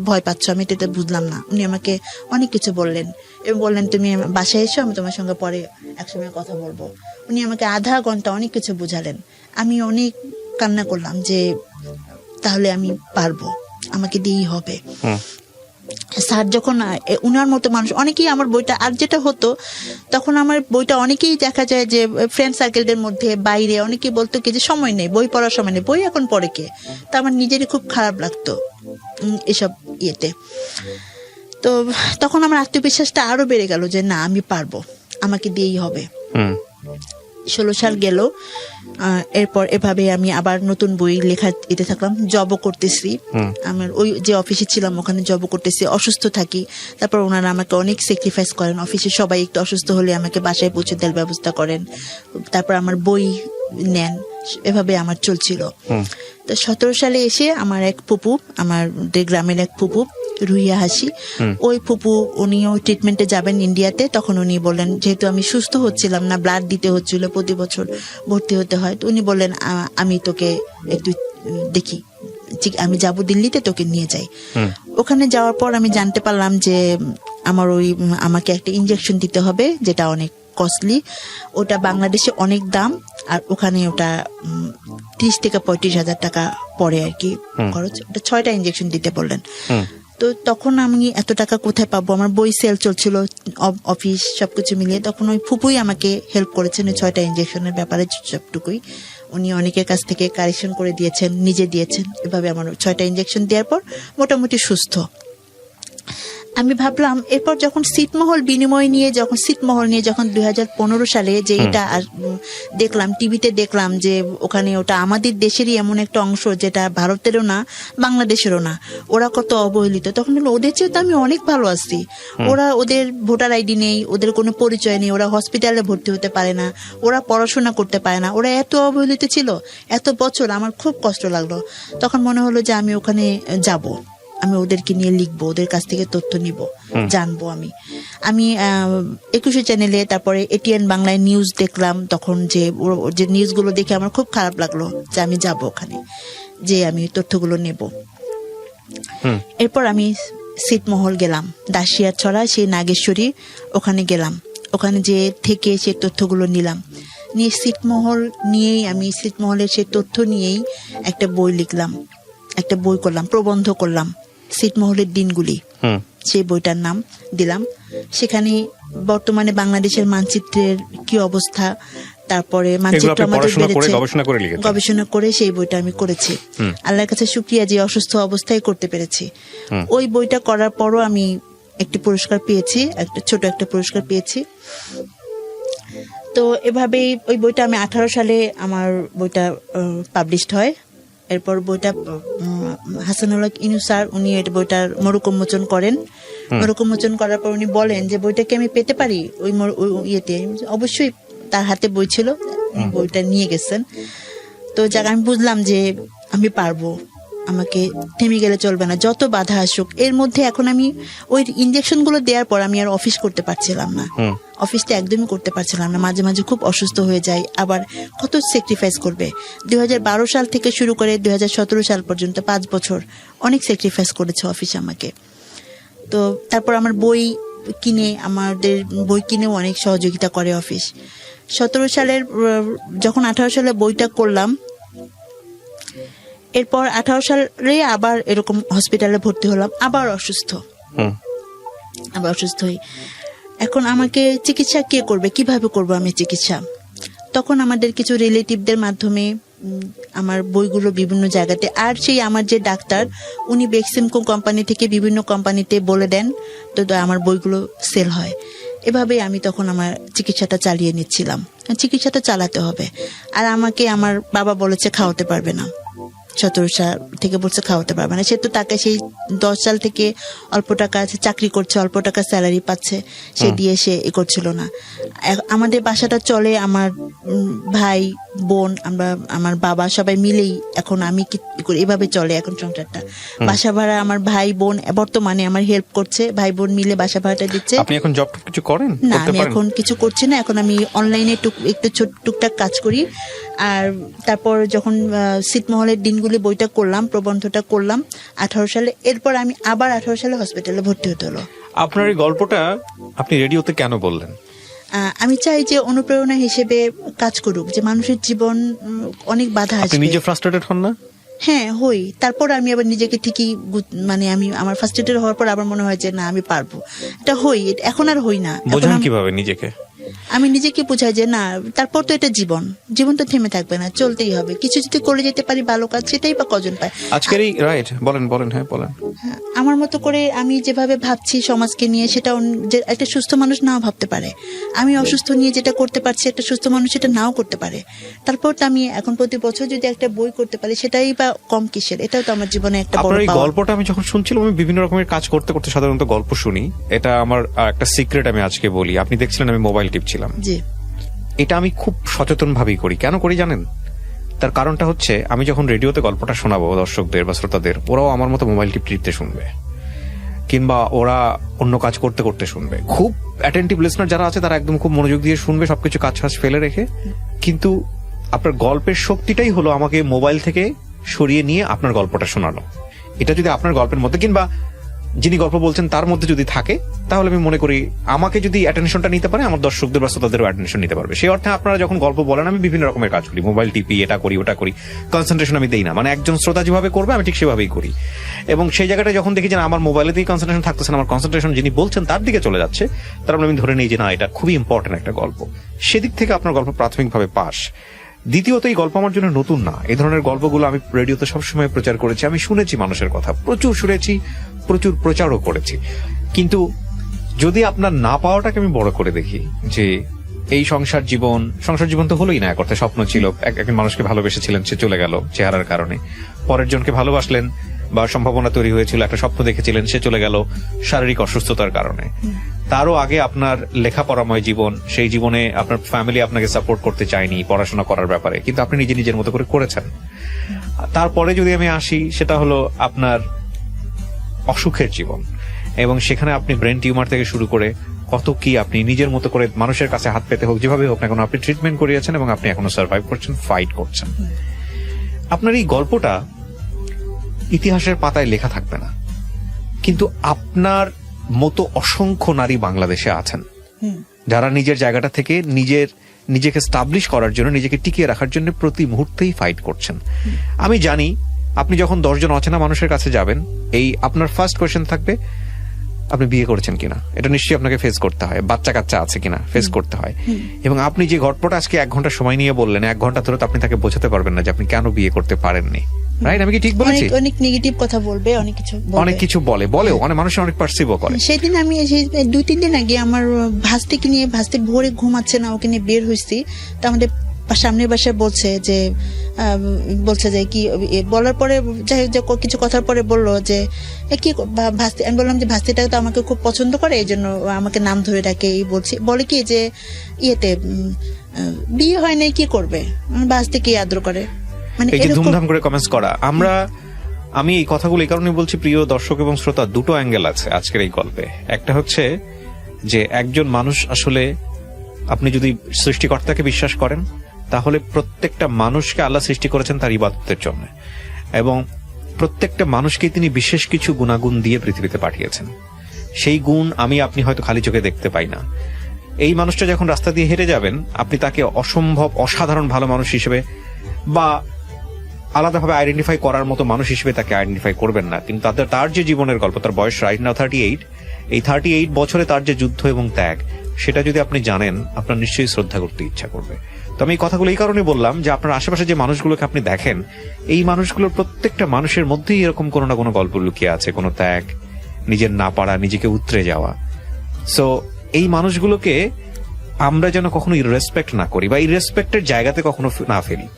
[SPEAKER 1] ভয় পাচ্ছ? আমি এটা বুঝলাম না। উনি আমাকে অনেক কিছু বললেন এবং বললেন তুমি বাসায় এসো, আমি তোমার সঙ্গে পরে একসময় কথা বলবো। উনি আমাকে আধা ঘন্টা অনেক কিছু বুঝালেন। আমি অনেক কান্না করলাম যে তাহলে আমি পারবো, আমাকে দিয়েই হবে। স্যার যখন, উনার মতো মানুষ অনেকেই আমার বইটা, আর যেটা হতো তখন আমার বইটা অনেকেই দেখা যায় যে ফ্রেন্ড সার্কেলদের মধ্যে বাইরে অনেকেই বলতো কি যে সময় নেই, বই পড়ার সময় নেই, বই এখন পড়ে কে? তা আমার নিজেরই খুব খারাপ লাগতো এসব ইয়েতে। তো তখন আমার আত্মবিশ্বাসটা আরো বেড়ে গেল যে না, আমি পারবো, আমাকে দিয়েই হবে। 16 সাল গেল, এরপর এভাবে আমি আবার নতুন বই লেখা এতে থাকলাম, জবও করতেছি। আমার ওই যে অফিসে ছিলাম ওখানে জবও করতেছি, অসুস্থ থাকি। তারপর ওনারা আমাকে অনেক স্যাক্রিফাইস করেন, অফিসে সবাই একটু অসুস্থ হলে আমাকে বাসায় পৌঁছে দেওয়ার ব্যবস্থা করেন, তারপর আমার বই নেন, এভাবে আমার চলছিল। তো 17 সালে এসে আমার এক ফুপু, আমাদের গ্রামের এক ফুপু রুহিয়া হাসি, ওই ফুপু উনিও ট্রিটমেন্টে যাবেন ইন্ডিয়াতে। তখন উনি বললেন, যেহেতু আমি সুস্থ হচ্ছিলাম না, ব্লাড দিতে হচ্ছিল, প্রতি বছর ভর্তি হতে হয়, তো উনি বললেন আমি তোকে একটু দেখি, আমি যাবো দিল্লিতে, তোকে নিয়ে যাই। ওখানে যাওয়ার পর আমি জানতে পারলাম যে আমাকে একটা ইনজেকশন দিতে হবে, যেটা অনেক কস্টলি। ওটা বাংলাদেশে অনেক দাম, আর ওখানে ওটা 30 থেকে 35,000 টাকা পড়ে আর কি খরচ। ওটা 6টা ইনজেকশন দিতে বললেন। তো তখন আমি এত টাকা কোথায় পাবো? আমার বই সেল চলছিল, অফিস সবকিছু মিলিয়ে। তখন ওই ফুপুই আমাকে হেল্প করেছেন ওই 6টা ইনজেকশনের ব্যাপারে, সবটুকুই উনি অনেকের কাছ থেকে কারেকশন করে দিয়েছেন, নিজে দিয়েছেন। এভাবে আমার 6টা ইনজেকশন দেওয়ার পর মোটামুটি সুস্থ। আমি ভাবলাম এরপর যখন ছিটমহল নিয়ে যখন 2015 সালে যে এটা দেখলাম, টিভিতে দেখলাম যে ওখানে ওটা আমাদের দেশেরই এমন একটা অংশ যেটা ভারতেরও না, বাংলাদেশেরও না, ওরা কত অবহেলিত। তখন ওদের চেয়ে তো আমি অনেক ভালো আছি। ওদের ভোটার আইডি নেই, ওদের কোনো পরিচয় নেই, ওরা হসপিটালে ভর্তি হতে পারে না, ওরা পড়াশোনা করতে পারে না, ওরা এত অবহেলিত ছিল এত বছর। আমার খুব কষ্ট লাগলো। তখন মনে হলো যে আমি ওখানে যাব, আমি ওদেরকে নিয়ে লিখবো, ওদের কাছ থেকে তথ্য নিব, জানবো। আমি 21 চ্যানেলে, তারপরে এটিএন বাংলায় নিউজ দেখলাম। তখন যে নিউজগুলো দেখে আমার খুব খারাপ লাগলো যে আমি যাব ওখানে, যে আমি তথ্যগুলো নেব। এরপর আমি ছিটমহল গেলাম, দাসিয়া ছড়া সেই নাগেশ্বরী, ওখানে গেলাম। ওখানে যে থেকে সেই তথ্যগুলো নিলাম, নিয়ে ছিটমহলের সেই তথ্য নিয়েই একটা বই লিখলাম, একটা বই করলাম, প্রবন্ধ করলাম, ছিটমহলের দিনগুলি। সেই বইটার নাম দিলাম। সেখানে বর্তমানে বাংলাদেশের মানচিত্রের কি অবস্থা, তারপরে মানচিত্র আমাদের বেড়েছে, গবেষণা করে সেই বইটা আমি করেছি। আল্লাহর কাছে শুকরিয়া যে অসুস্থ অবস্থায় করতে পেরেছি। ওই বইটা করার পরও আমি একটি পুরস্কার পেয়েছি, ছোট একটা পুরস্কার পেয়েছি। তো এভাবেই ওই বইটা আমি 18 সালে আমার বইটা পাবলিশড হয়। এরপর বইটা হাসানুল হক ইনু স্যার, উনি বইটার মরুকোন্মোচন করেন। মরুকোন্মোচন করার পর উনি বলেন যে বইটাকে আমি পেতে পারি ওই ইয়েতে। অবশ্যই তার হাতে বই ছিল, বইটা নিয়ে গেছেন। তো যাক আমি বুঝলাম যে আমি পারবো, আমাকে থেমে গেলে চলবে না, যত বাধা আসুক। এর মধ্যে এখন আমি ওই ইনজেকশন গুলো দেওয়ার পর আমি আর অফিস করতে পারছিলাম না, অফিসটা একদমই করতে পারছিলাম না। মাঝে মাঝে খুব অসুস্থ হয়ে যায়, আবার কত স্যাক্রিফাইস করবে। 2012 সাল থেকে শুরু করে 2017 সাল পর্যন্ত 5 বছর অনেক স্যাক্রিফাইস করেছে অফিস আমাকে। তো তারপর আমার আমাদের বই কিনেও অনেক সহযোগিতা করে অফিস। 18 সালে বইটা করলাম। এরপর 18 সালে আবার এরকম হসপিটালে ভর্তি হলাম, আবার অসুস্থ হই। এখন আমাকে চিকিৎসা কে করবে, কিভাবে করব আমি চিকিৎসা? তখন আমাদের কিছু রিলেটিভদের মাধ্যমে আমার বইগুলো বিভিন্ন জায়গাতে, আর সেই আমার যে ডাক্তার উনি বেক্সিমকো কোম্পানি থেকে বিভিন্ন কোম্পানিতে বলে দেন, তো আমার বইগুলো সেল হয়। এভাবেই আমি তখন আমার চিকিৎসাটা চালিয়ে নিচ্ছিলাম। চিকিৎসাটা চালাতে হবে। আর আমাকে আমার বাবা বলেছে খাওয়াতে পারবে না, 17 সাল থেকে বলছে খাওয়াতে পারবে না। সে তো তাকে সেই 10 সাল থেকে অল্প টাকা চাকরি করছে, অল্প টাকা স্যালারি পাচ্ছে, সে দিয়ে সে করছিল না। আমাদের বাসাটা চলে আমার ভাই বোন, আমার বাবা সবাই মিলেই এখন আমি কি করি, এভাবে চলে এখন সংসারটা। বাসা ভাড়া আমার ভাই বোন বর্তমানে আমার হেল্প করছে, ভাই বোন মিলে বাসা ভাড়াটা দিচ্ছে।
[SPEAKER 2] আপনি এখন জব কিছু করেন
[SPEAKER 1] না? আমি এখন কিছু করছি না, এখন আমি অনলাইনে একটু টুকটাক কাজ করি। আর তারপর যখন ছিটমহলের দিনগুলি বইটা করলাম, প্রবন্ধটা করলাম 18 সালে, এরপর আমি আবার 18 সালে হসপিটালে ভর্তি হতে হলো।
[SPEAKER 2] আপনার এই গল্পটা আপনি রেডিওতে কেন বললেন?
[SPEAKER 1] আমি চাই যে অনুপ্রেরণা হিসেবে কাজ করুক, যে মানুষের জীবন অনেক বাধা আসবে।
[SPEAKER 2] আপনি নিজে ফ্রাস্ট্রেটেড হন না?
[SPEAKER 1] হ্যাঁ, হই। তারপর আমি আবার নিজেকে ঠিকই আমি আমার ফ্রাস্ট্রেটেড হওয়ার পর আবার মনে হয় যে না আমি পারবো, এটা হই। এখন আর হই না।
[SPEAKER 2] বোঝান কিভাবে নিজেকে?
[SPEAKER 1] আমি নিজেকে বোঝাই যে না, তারপর তো এটা জীবন তো থেমে থাকবে না, চলতেই হবে। কিছু যদি করে যেতে পারি ভালো কাজ, সেটাই বা কজন পায়
[SPEAKER 2] আজকের এই রাইট। বলেন। হ্যাঁ বলেন।
[SPEAKER 1] আমার মতো করে আমি যেভাবে ভাবছি সমাজকে নিয়ে, সেটা একটা সুস্থ মানুষ নাও ভাবতে পারে। আমি অসুস্থ নিয়ে যেটা করতে পারছি, একটা সুস্থ মানুষ সেটা নাও করতে পারে। তারপর তো আমি এখন প্রতি বছর যদি একটা বই করতে পারি, সেটাই বা কম কিসের? এটাও তো আমার জীবনে একটা বড় পাওয়া।
[SPEAKER 2] গল্পটা আমি যখন শুনছিলাম, আমি বিভিন্ন রকমের কাজ করতে করতে সাধারণত গল্প শুনি। এটা আমার একটা সিক্রেট আমি আজকে বলি। আপনি দেখছিলেন আমি মোবাইল টিপছিলাম।
[SPEAKER 1] জি।
[SPEAKER 2] এটা আমি খুব সচেতন ভাবেই করি। কেন করি জানেন? তার কারণটা হচ্ছে, আমি যখন রেডিওতে গল্পটা শোনাবো দর্শকদের বা শ্রোতাদের, ওরাও আমার মতো মোবাইল টিপতে শুনবে, কিংবা ওরা অন্য কাজ করতে করতে শুনবে। খুব অ্যাটেন্টিভ লিসনার যারা আছে তারা একদম খুব মনোযোগ দিয়ে শুনবে, সবকিছু কাজ ফেলে রেখে। কিন্তু আপনার গল্পের শক্তিটাই হলো আমাকে মোবাইল থেকে সরিয়ে নিয়ে আপনার গল্পটা শোনানো। এটা যদি আপনার গল্পের মধ্যে, কিংবা যিনি গল্প বলছেন তার মধ্যে যদি থাকে, তাহলে আমি মনে করি আমাকে যদি অ্যাটেনশনটা নিতে পারে, আমার দর্শকদের বা শ্রোতাদেরও অ্যাটেনশন নিতে পারবে। সেই অর্থে আপনারা যখন গল্প বলেন, আমি বিভিন্ন রকমের কাজ করি, মোবাইল টিপি, এটা করি ওটা করি, কনসেন্ট্রেশন আমি দেই না। মানে একজন শ্রোতা যেভাবে করবে আমি ঠিক সেভাবেই করি। এবং সেই জায়গাটা যখন দেখি যে আমার মোবাইলেতেই কনসেন্ট্রেশন থাকতেছে না, আমার কনসেন্ট্রেশন যিনি বলছেন তার দিকে চলে যাচ্ছে, তারপর আমি ধরে নিই যে না, এটা খুবই ইম্পর্টেন্ট একটা গল্প। সেদিক থেকে আপনার গল্প প্রাথমিকভাবে পাস। দ্বিতীয়ত, এই গল্প আমার জন্য নতুন না। এই ধরনের গল্পগুলো আমি রেডিওতে সবসময় প্রচার করেছি, আমি শুনেছি মানুষের কথা, প্রচুর শুনেছি, প্রচুর প্রচারও করেছি। কিন্তু যদি আপনার না পাওয়াটাকে আমি বড় করে দেখি, যে এই সংসার জীবন তো হলোই না, এক অর্থে স্বপ্ন ছিল, একজন মানুষকে ভালোবেসেছিলেন, সে চলে গেল চেহারার কারণে, পরের জনকে ভালোবাসলেন বা সম্ভাবনা তৈরি হয়েছিল, একটা স্বপ্ন দেখেছিলেন, সে চলে গেল শারীরিক অসুস্থতার কারণে। তারও আগে আপনার লেখাপড়াময় জীবন, সেই জীবনে আপনার ফ্যামিলি আপনাকে সাপোর্ট করতে চায়নি পড়াশোনা করার ব্যাপারে, কিন্তু আপনি নিজের মতো করে করেছেন। তারপরে যদি আমি আসি, সেটা হলো আপনার অসুখের জীবন, এবং সেখানে আপনি ব্রেন টিউমার থেকে শুরু করে কত কি আপনি নিজের মতো করে মানুষের কাছে হাত পেতে হোক, যেভাবে হোক না কেন, আপনি ট্রিটমেন্ট করিয়েছেন এবং আপনি এখনো সার্ভাইভ করছেন, ফাইট করছেন। আপনার এই গল্পটা ইতিহাসের পাতায় লেখা থাকবে না, কিন্তু আপনার মতো অসংখ্য নারী বাংলাদেশে আছেন যারা নিজের জায়গাটা থেকে নিজেকে স্টাবলিশ করার জন্য, নিজেকে টিকিয়ে রাখার জন্য প্রতি মুহূর্তেই ফাইট করছেন। আমি জানি আপনি যখন 10 জন অচেনা মানুষের কাছে যাবেন, এই আপনার ফার্স্ট কোয়েশ্চেন থাকবে আপনি বিয়ে করেছেন কিনা, এটা নিশ্চয়ই আপনাকে ফেস করতে হয়, বাচ্চা কাচ্চা আছে কিনা ফেস করতে হয়। এবং আপনি যে গল্পটা আজকে 1 ঘন্টা সময় নিয়ে বললেন, 1 ঘন্টা ধরে তো আপনি তাকে বোঝাতে পারবেন না যে আপনি কেন বিয়ে করতে পারেননি। রাইট? আমি কি ঠিক বলেছি?
[SPEAKER 1] অনেক নেগেটিভ কথা বলবে, অনেক কিছু বলেও অনেক মানুষের অনেক পারসিভও করে। সেদিন আমি 2-3 দিন আগে আমার ভাস্তিকে নিয়ে, ভাস্তি ভোরে ঘুমাচ্ছে না, ওকে নিয়ে বের হইছি, তো আমাদের সামনের বাসায় বলছে যে কি বলার পরে, যাই হোক কিছু কথার পরে বললো যে কি ভাস্তি। আমি বললাম যে ভাস্তিটা তো আমাকে খুব পছন্দ করে, এই জন্য আমাকে নাম ধরে ডাকে। বলে কি যে ইয়েতে বিয়ে হয় নাই, কি করবে, ভাস্তি কি আদর করে, মানে
[SPEAKER 2] এই যে ধুমধাম করে কমেন্টস করা। আমি এই কথাগুলো এই কারণে বলছি, প্রিয় দর্শক এবং শ্রোতা, দুটো অ্যাঙ্গেল আছে আজকের এই গল্পে। একটা হচ্ছে যে একজন মানুষ আসলে, আপনি যদি সৃষ্টিকর্তাকে বিশ্বাস করেন, তাহলে প্রত্যেকটা মানুষকে আল্লাহ সৃষ্টি করেছেন তার ইবাদতের জন্য, এবং প্রত্যেকটা মানুষকে তিনি বিশেষ কিছু গুণাগুণ দিয়ে পৃথিবীতে পাঠিয়েছেন। সেই গুণ আপনি হয়তো খালি চোখে দেখতে পাই না। এই মানুষটা যখন রাস্তা দিয়ে হেঁটে যাবেন, আপনি তাকে অসাধারণ ভালো মানুষ হিসেবে বা আলাদাভাবে আইডেন্টিফাই করার মতো মানুষ হিসেবে তাকে আইডেন্টিফাই করবেন না, কিন্তু তার যে জীবনের গল্প, তার বয়স রাইট নাও 38, এই 38 বছরে তার যে যুদ্ধ এবং ত্যাগ, সেটা যদি আপনি জানেন, আপনার নিশ্চয়ই শ্রদ্ধা করতে ইচ্ছা করবে। তো আমি এই কথাগুলো এই কারণে বললাম যে আপনার আশেপাশে যে মানুষগুলোকে আপনি দেখেন, এই মানুষগুলোর প্রত্যেকটা মানুষের মধ্যেই এরকম কোনো না কোনো গল্প লুকিয়ে আছে, কোনো ত্যাগ, নিজের না পারা, নিজেকে উতরে যাওয়া। সো এই মানুষগুলোকে আমরা যেন কখনো ইররেসপেক্ট না করি বা ইররেসপেক্টের জায়গাতে কখনো না ফেলি।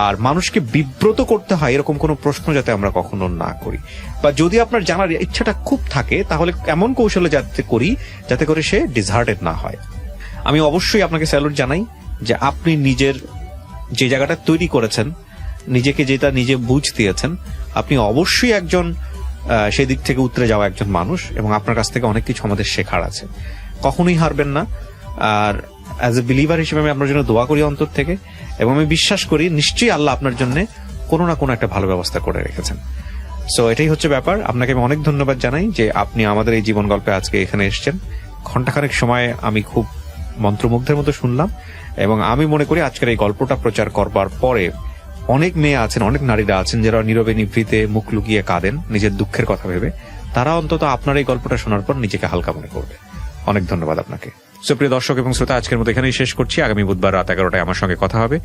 [SPEAKER 2] আর মানুষকে বিব্রত করতে হয় এরকম কোনো প্রশ্ন যাতে আমরা কখনো না করি, বা যদি আপনার জানার ইচ্ছাটা খুব থাকে, তাহলে এমন কৌশলে যাতে করে সে ডিসহার্টেড না হয়। আমি অবশ্যই আপনাকে স্যালুট জানাই যে আপনি নিজের যে জায়গাটা তৈরি করেছেন, নিজেকে যেটা নিজে বুঝ দিয়েছেন, আপনি অবশ্যই একজন সেই দিক থেকে উতরে যাওয়া একজন মানুষ, এবং আপনার কাছ থেকে অনেক কিছু আমাদের শেখার আছে। কখনোই হারবেন না। আর অ্যাজ এ বিলিভার হিসেবে আমি আপনার জন্য দোয়া করি অন্তর থেকে, এবং আমি বিশ্বাস করি নিশ্চয়ই আল্লাহ আপনার জন্য কোনো না কোনো একটা ভালো ব্যবস্থা করে রেখেছেন। সো এটাই হচ্ছে ব্যাপার। আপনাকে আমি অনেক ধন্যবাদ জানাই যে আপনি আমাদের এই জীবন গল্পে আজকে এখানে এসেছেন। ঘন্টাখানেক সময় আমি খুব মন্ত্রমুগ্ধের মতো শুনলাম, এবং আমি মনে করি আজকের এই গল্পটা প্রচার করবার পরে অনেক মেয়ে আছেন, অনেক নারীরা আছেন যারা নীরবে নিভৃতে মুখ লুকিয়ে কাঁদেন নিজের দুঃখের কথা ভেবে, তারা অন্তত আপনার এই গল্পটা শোনার পর নিজেকে হালকা মনে করবে। অনেক ধন্যবাদ আপনাকে। সুপ্রিয় দর্শক এবং শ্রোতা, আজকের মতো এখানেই শেষ করছি। আগামী বুধবার রাত 11টায় আমার সঙ্গে কথা হবে।